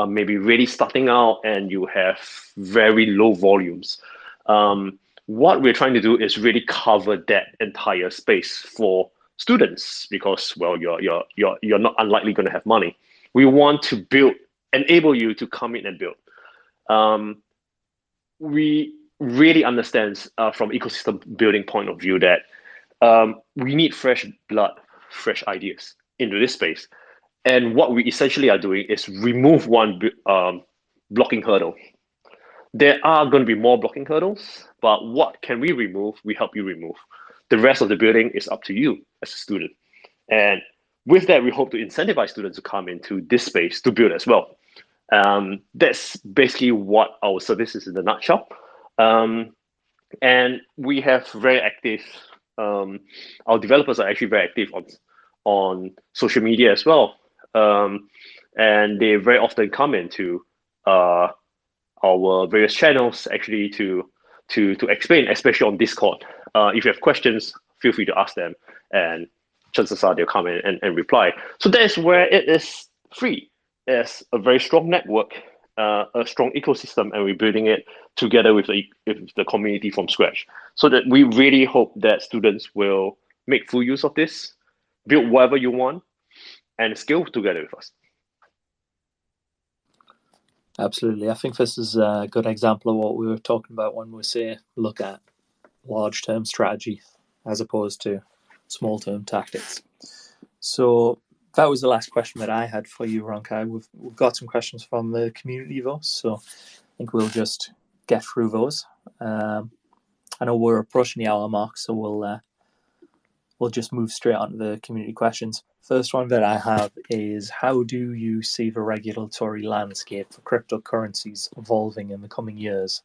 maybe really starting out and you have very low volumes. What we're trying to do is really cover that entire space for students because, well, you're not unlikely going to have money. We want to enable you to come in and build. We really understands from ecosystem building point of view that we need fresh blood, fresh ideas into this space. And what we essentially are doing is remove one blocking hurdle. There are going to be more blocking hurdles, but what can we remove? We help you remove. The rest of the building is up to you as a student. And with that, we hope to incentivize students to come into this space to build as well. That's basically what our service is in a nutshell. And we have very active, our developers are actually very active on social media as well. And they very often come into our various channels actually to explain, especially on Discord. If you have questions, feel free to ask them, and chances are they'll come in and reply. So that is where it is free. as a very strong network, a strong ecosystem, and we're building it together with the community from scratch. So that we really hope that students will make full use of this, build whatever you want, and scale together with us. Absolutely. I think this is a good example of what we were talking about when we say look at large-term strategy as opposed to small-term tactics. So that was the last question that I had for you, Rong Kai. We've got some questions from the community though, so I think we'll just get through those. I know we're approaching the hour mark, so we'll just move straight on to the community questions. First one that I have is, how do you see the regulatory landscape for cryptocurrencies evolving in the coming years?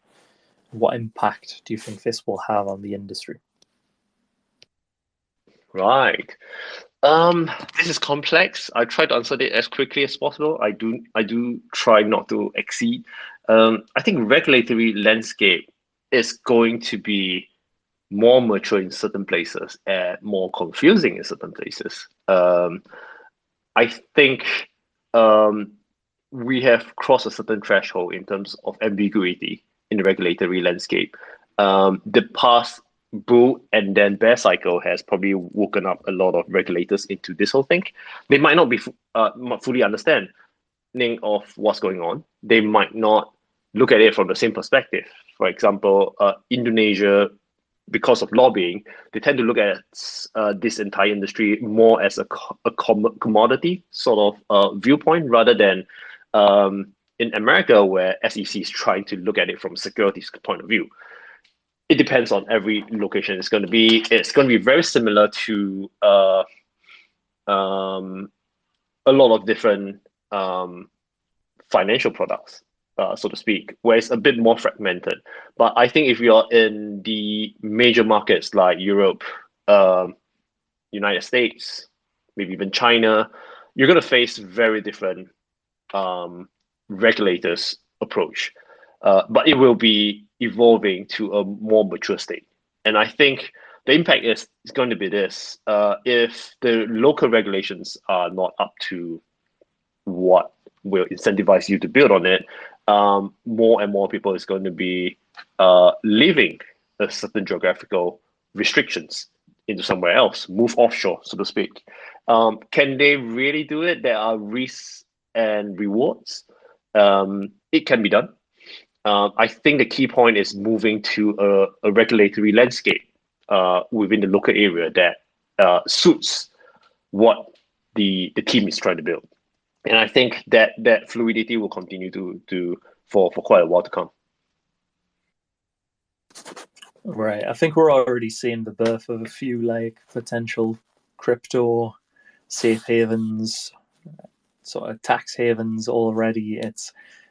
What impact do you think this will have on the industry? Right. This is complex. I try to answer it as quickly as possible. I do try not to exceed. I think regulatory landscape is going to be more mature in certain places and more confusing in certain places. I think we have crossed a certain threshold in terms of ambiguity in the regulatory landscape. The past bull and then bear cycle has probably woken up a lot of regulators into this whole thing. They might not be fully understanding of what's going on. They might not look at it from the same perspective. For example, Indonesia, because of lobbying, they tend to look at this entire industry more as a commodity sort of viewpoint rather than in America, where SEC is trying to look at it from a securities point of view. It depends on every location. It's going to be very similar to a lot of different financial products, so to speak, where it's a bit more fragmented. But I think if you're in the major markets like Europe, United States, maybe even China, you're going to face very different regulators' approach. But it will be evolving to a more mature state. And I think the impact is going to be this. If the local regulations are not up to what will incentivize you to build on it, more and more people is going to be leaving a certain geographical restrictions into somewhere else, move offshore, so to speak. Can they really do it? There are risks and rewards. It can be done. I think the key point is moving to a regulatory landscape within the local area that suits what the team is trying to build. And I think that fluidity will continue for quite a while to come. Right. I think we're already seeing the birth of a few like potential crypto safe havens, sort of tax havens already.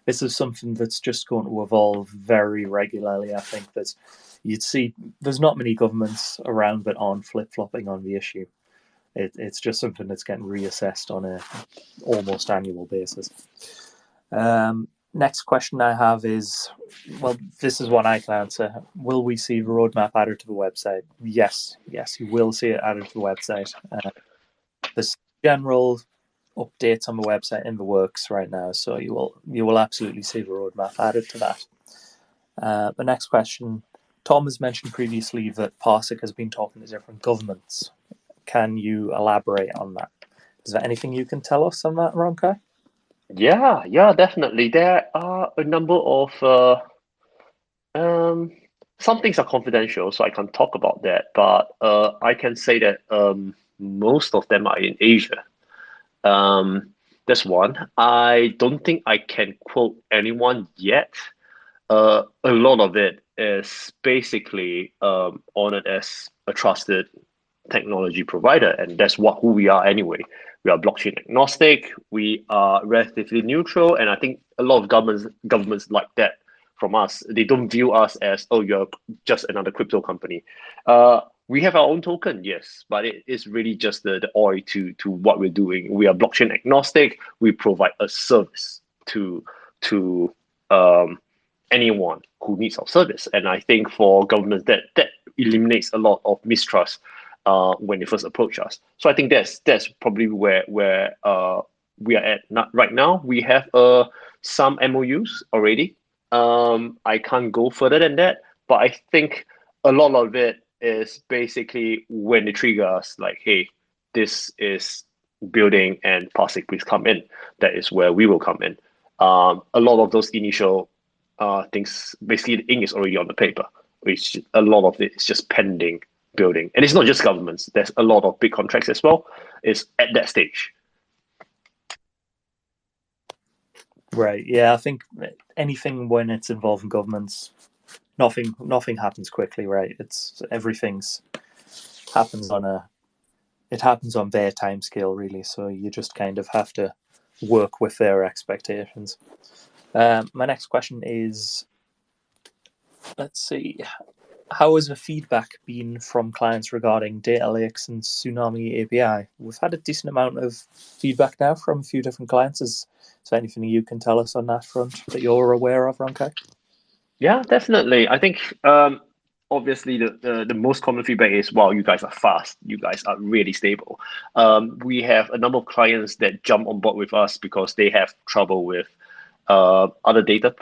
This is something that's just going to evolve very regularly. I think that you'd see there's not many governments around that aren't flip-flopping on the issue. It's just something that's getting reassessed on a almost annual basis. Next question I have is, well, this is one I can answer. Will we see the roadmap added to the website? Yes, you will see it added to the website. There's general updates on the website in the works right now, so you will absolutely see the roadmap added to that. The next question, Tom has mentioned previously that PARSIQ has been talking to different governments. Can you elaborate on that? Is there anything you can tell us on that, Rong Kai? Yeah, definitely. There are a number of some things are confidential, so I can't talk about that. But I can say that most of them are in Asia. That's one. I don't think I can quote anyone yet. A lot of it is basically honored as a trusted technology provider, and that's who we are anyway. We are blockchain agnostic. We are relatively neutral, and I think a lot of governments like that from us. They don't view us as, oh, you're just another crypto company. We have our own token, yes, but it is really just the oil to what we're doing. We are blockchain agnostic. We provide a service to anyone who needs our service, and I think for governments that eliminates a lot of mistrust when they first approach us. So I think that's probably where we are at right now. We have some MOUs already. I can't go further than that, but I think a lot of it is basically when they trigger us, like, hey, this is building and PARSIQ, please come in. That is where we will come in. A lot of those initial things, basically the ink is already on the paper, which a lot of it is just pending building. And it's not just governments. There's a lot of big contracts as well. It's at that stage. Right. Yeah, I think anything when it's involving governments, nothing happens quickly, right? Everything's happens on their time scale, really. So you just kind of have to work with their expectations. My next question is, let's see, how has the feedback been from clients regarding data lakes and Tsunami API? We've had a decent amount of feedback now from a few different clients. Is there anything you can tell us on that front that you're aware of, Rong Kai? Yeah, definitely. I think obviously the most common feedback is, wow, you guys are fast. You guys are really stable. We have a number of clients that jump on board with us because they have trouble with other data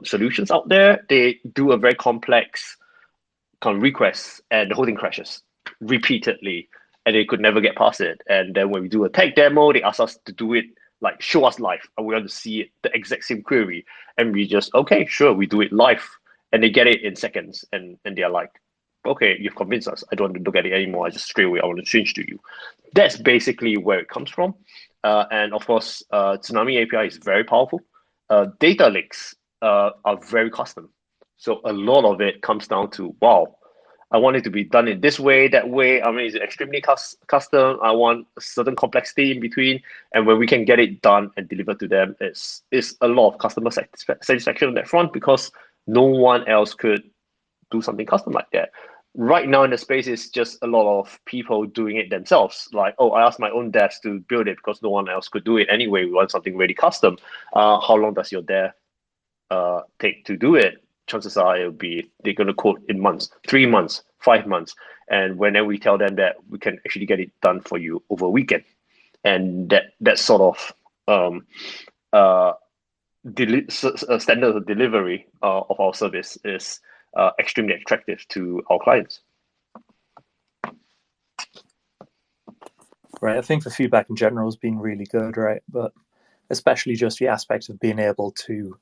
solutions out there. They do a very complex kind of request and the whole thing crashes repeatedly and they could never get past it. And then when we do a tech demo, they ask us to do it, like show us live, and we want to see it, the exact same query. And we just, okay, sure, we do it live. And they get it in seconds. And they're like, okay, you've convinced us. I don't want to look at it anymore. I just straight away, I want to change to you. That's basically where it comes from. And of course, Tsunami API is very powerful. Data lakes are very custom. So a lot of it comes down to, wow, I want it to be done in this way, that way. I mean, it's extremely custom. I want a certain complexity in between. And when we can get it done and delivered to them, it's a lot of customer satisfaction on that front because no one else could do something custom like that. Right now in the space, it's just a lot of people doing it themselves. Like, oh, I asked my own devs to build it because no one else could do it anyway. We want something really custom. How long does your dev take to do it? Chances are they're going to quote in months, 3 months, 5 months. And whenever we tell them that we can actually get it done for you over a weekend, and that sort of standard of delivery of our service is extremely attractive to our clients. Right. I think the feedback in general has been really good, right? But especially just the aspect of being able to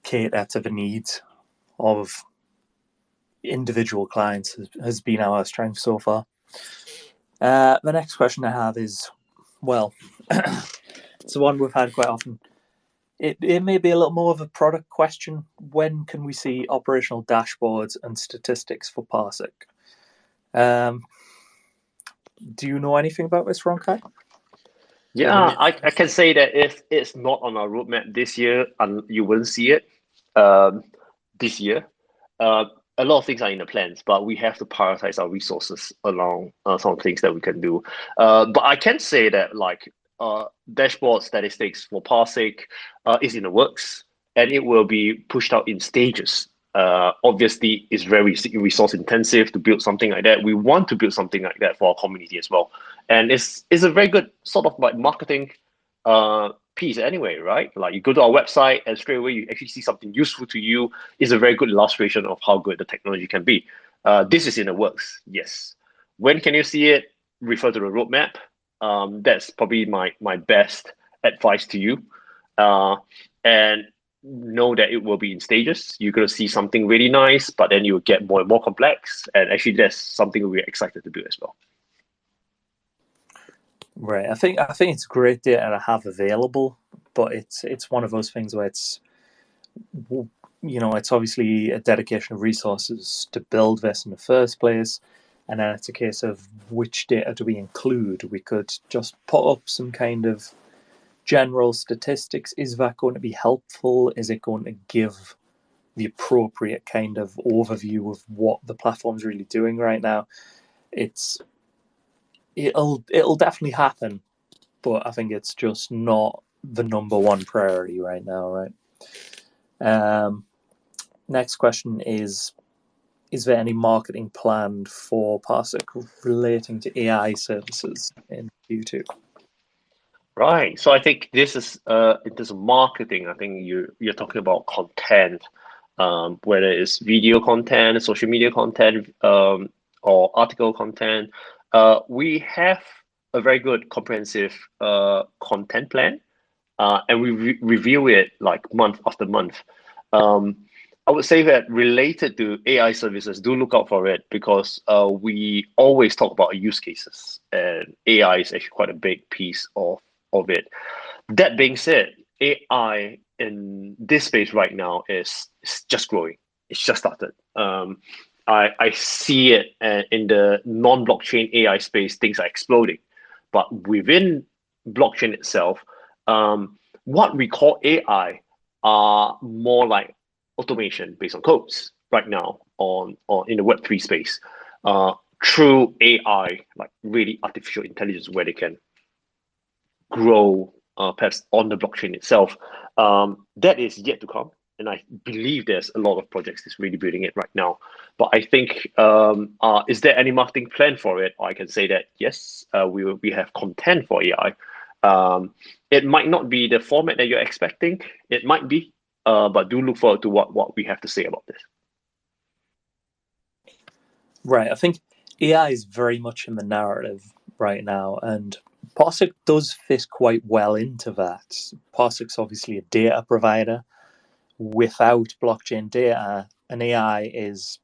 cater to the needs of individual clients has been our strength so far. The next question I have is, well, it's the one we've had quite often. It may be a little more of a product question. When can we see operational dashboards and statistics for PARSIQ? Do you know anything about this, Rong Kai? Yeah, I can say that if it's not on our roadmap this year, you wouldn't see it this year. A lot of things are in the plans, but we have to prioritize our resources along some things that we can do. But I can say that like dashboard statistics for PARSIQ is in the works, and it will be pushed out in stages. Obviously, it's very resource intensive to build something like that. We want to build something like that for our community as well. And it's a very good sort of like marketing piece anyway, right? Like you go to our website and straight away you actually see something useful to you. Is a very good illustration of how good the technology can be. This is in the works, yes. When can you see it? Refer to the roadmap. That's probably my best advice to you. And know that it will be in stages. You're going to see something really nice, but then you'll get more and more complex. And actually, that's something we're excited to do as well. Right. I think it's great data to have available, but it's one of those things where it's obviously a dedication of resources to build this in the first place, and then it's a case of which data do we include. We could just put up some kind of general statistics. Is that going to be helpful? Is it going to give the appropriate kind of overview of what the platform's really doing right now? It'll definitely happen, but I think it's just not the number one priority right now, right? Next question is there any marketing planned for PARSIQ relating to AI services in Q2? Right. So I think this is in terms of marketing, I think you're talking about content, whether it's video content, social media content, or article content. We have a very good comprehensive content plan, and we review it like month after month. I would say that related to AI services, do look out for it because we always talk about use cases, and AI is actually quite a big piece of it. That being said, AI in this space right now is just growing. It's just started. I see it in the non-blockchain AI space, things are exploding. But within blockchain itself, what we call AI are more like automation based on codes right now on in the Web3 space. Through AI, like really artificial intelligence, where they can grow perhaps on the blockchain itself. That is yet to come. And I believe there's a lot of projects that's really building it right now. But I think, is there any marketing plan for it? I can say that yes, we have content for AI. It might not be the format that you're expecting. It might be, but do look forward to what we have to say about this. Right. I think AI is very much in the narrative right now, and PARSIQ does fit quite well into that. PARSIQ's obviously a data provider. Without blockchain data, an AI is,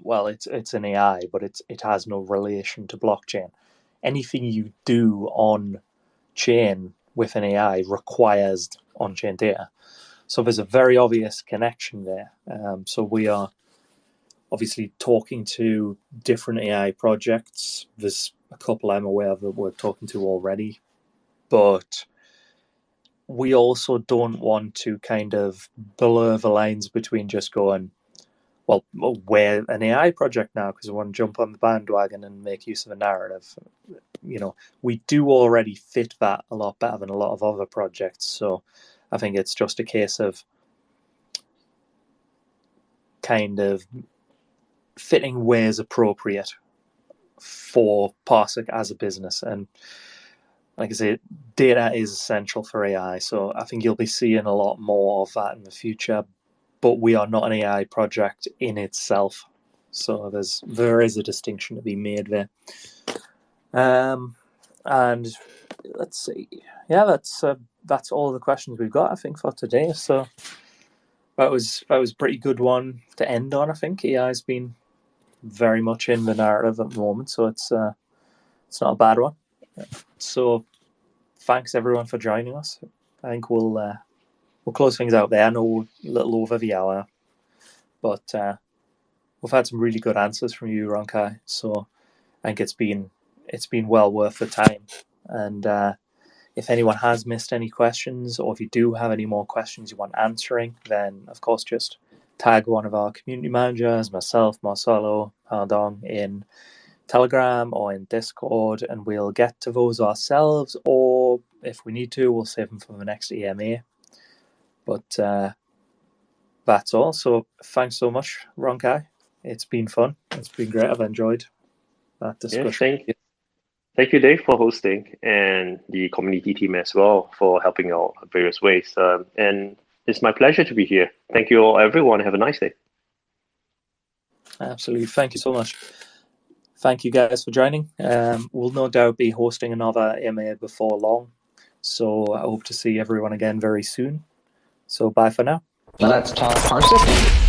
well, it's an AI, but it has no relation to blockchain. Anything you do on chain with an AI requires on-chain data. So there's a very obvious connection there. So we are obviously talking to different AI projects. There's a couple I'm aware of that we're talking to already, but we also don't want to kind of blur the lines between just going, well, we're an AI project now because we want to jump on the bandwagon and make use of a narrative. You know, we do already fit that a lot better than a lot of other projects. So I think it's just a case of kind of fitting where's appropriate for PARSIQ as a business. And like I say, data is essential for AI. So I think you'll be seeing a lot more of that in the future. But we are not an AI project in itself. So there is a distinction to be made there. And let's see. Yeah, that's all the questions we've got, I think, for today. So that was a pretty good one to end on, I think. AI has been very much in the narrative at the moment, so it's not a bad one. So thanks everyone for joining us. I think we'll close things out there. I know a little over the hour, but we've had some really good answers from you, Rong Kai. So I think it's been well worth the time. And if anyone has missed any questions, or if you do have any more questions you want answering, then of course just tag one of our community managers, myself, Marcelo, Hardong, in Telegram or in Discord, and we'll get to those ourselves, or if we need to, we'll save them for the next EMA. But that's all. So thanks so much, Rong Kai. It's been fun. It's been great. I've enjoyed that discussion. Yes, thank you, Dave, for hosting, and the community team as well for helping out various ways. And it's my pleasure to be here. Thank you all, everyone. Have a nice day. Absolutely. Thank you so much. Thank you guys for joining. We'll no doubt be hosting another EMA before long. So I hope to see everyone again very soon. So bye for now. Let's talk PARSIQ.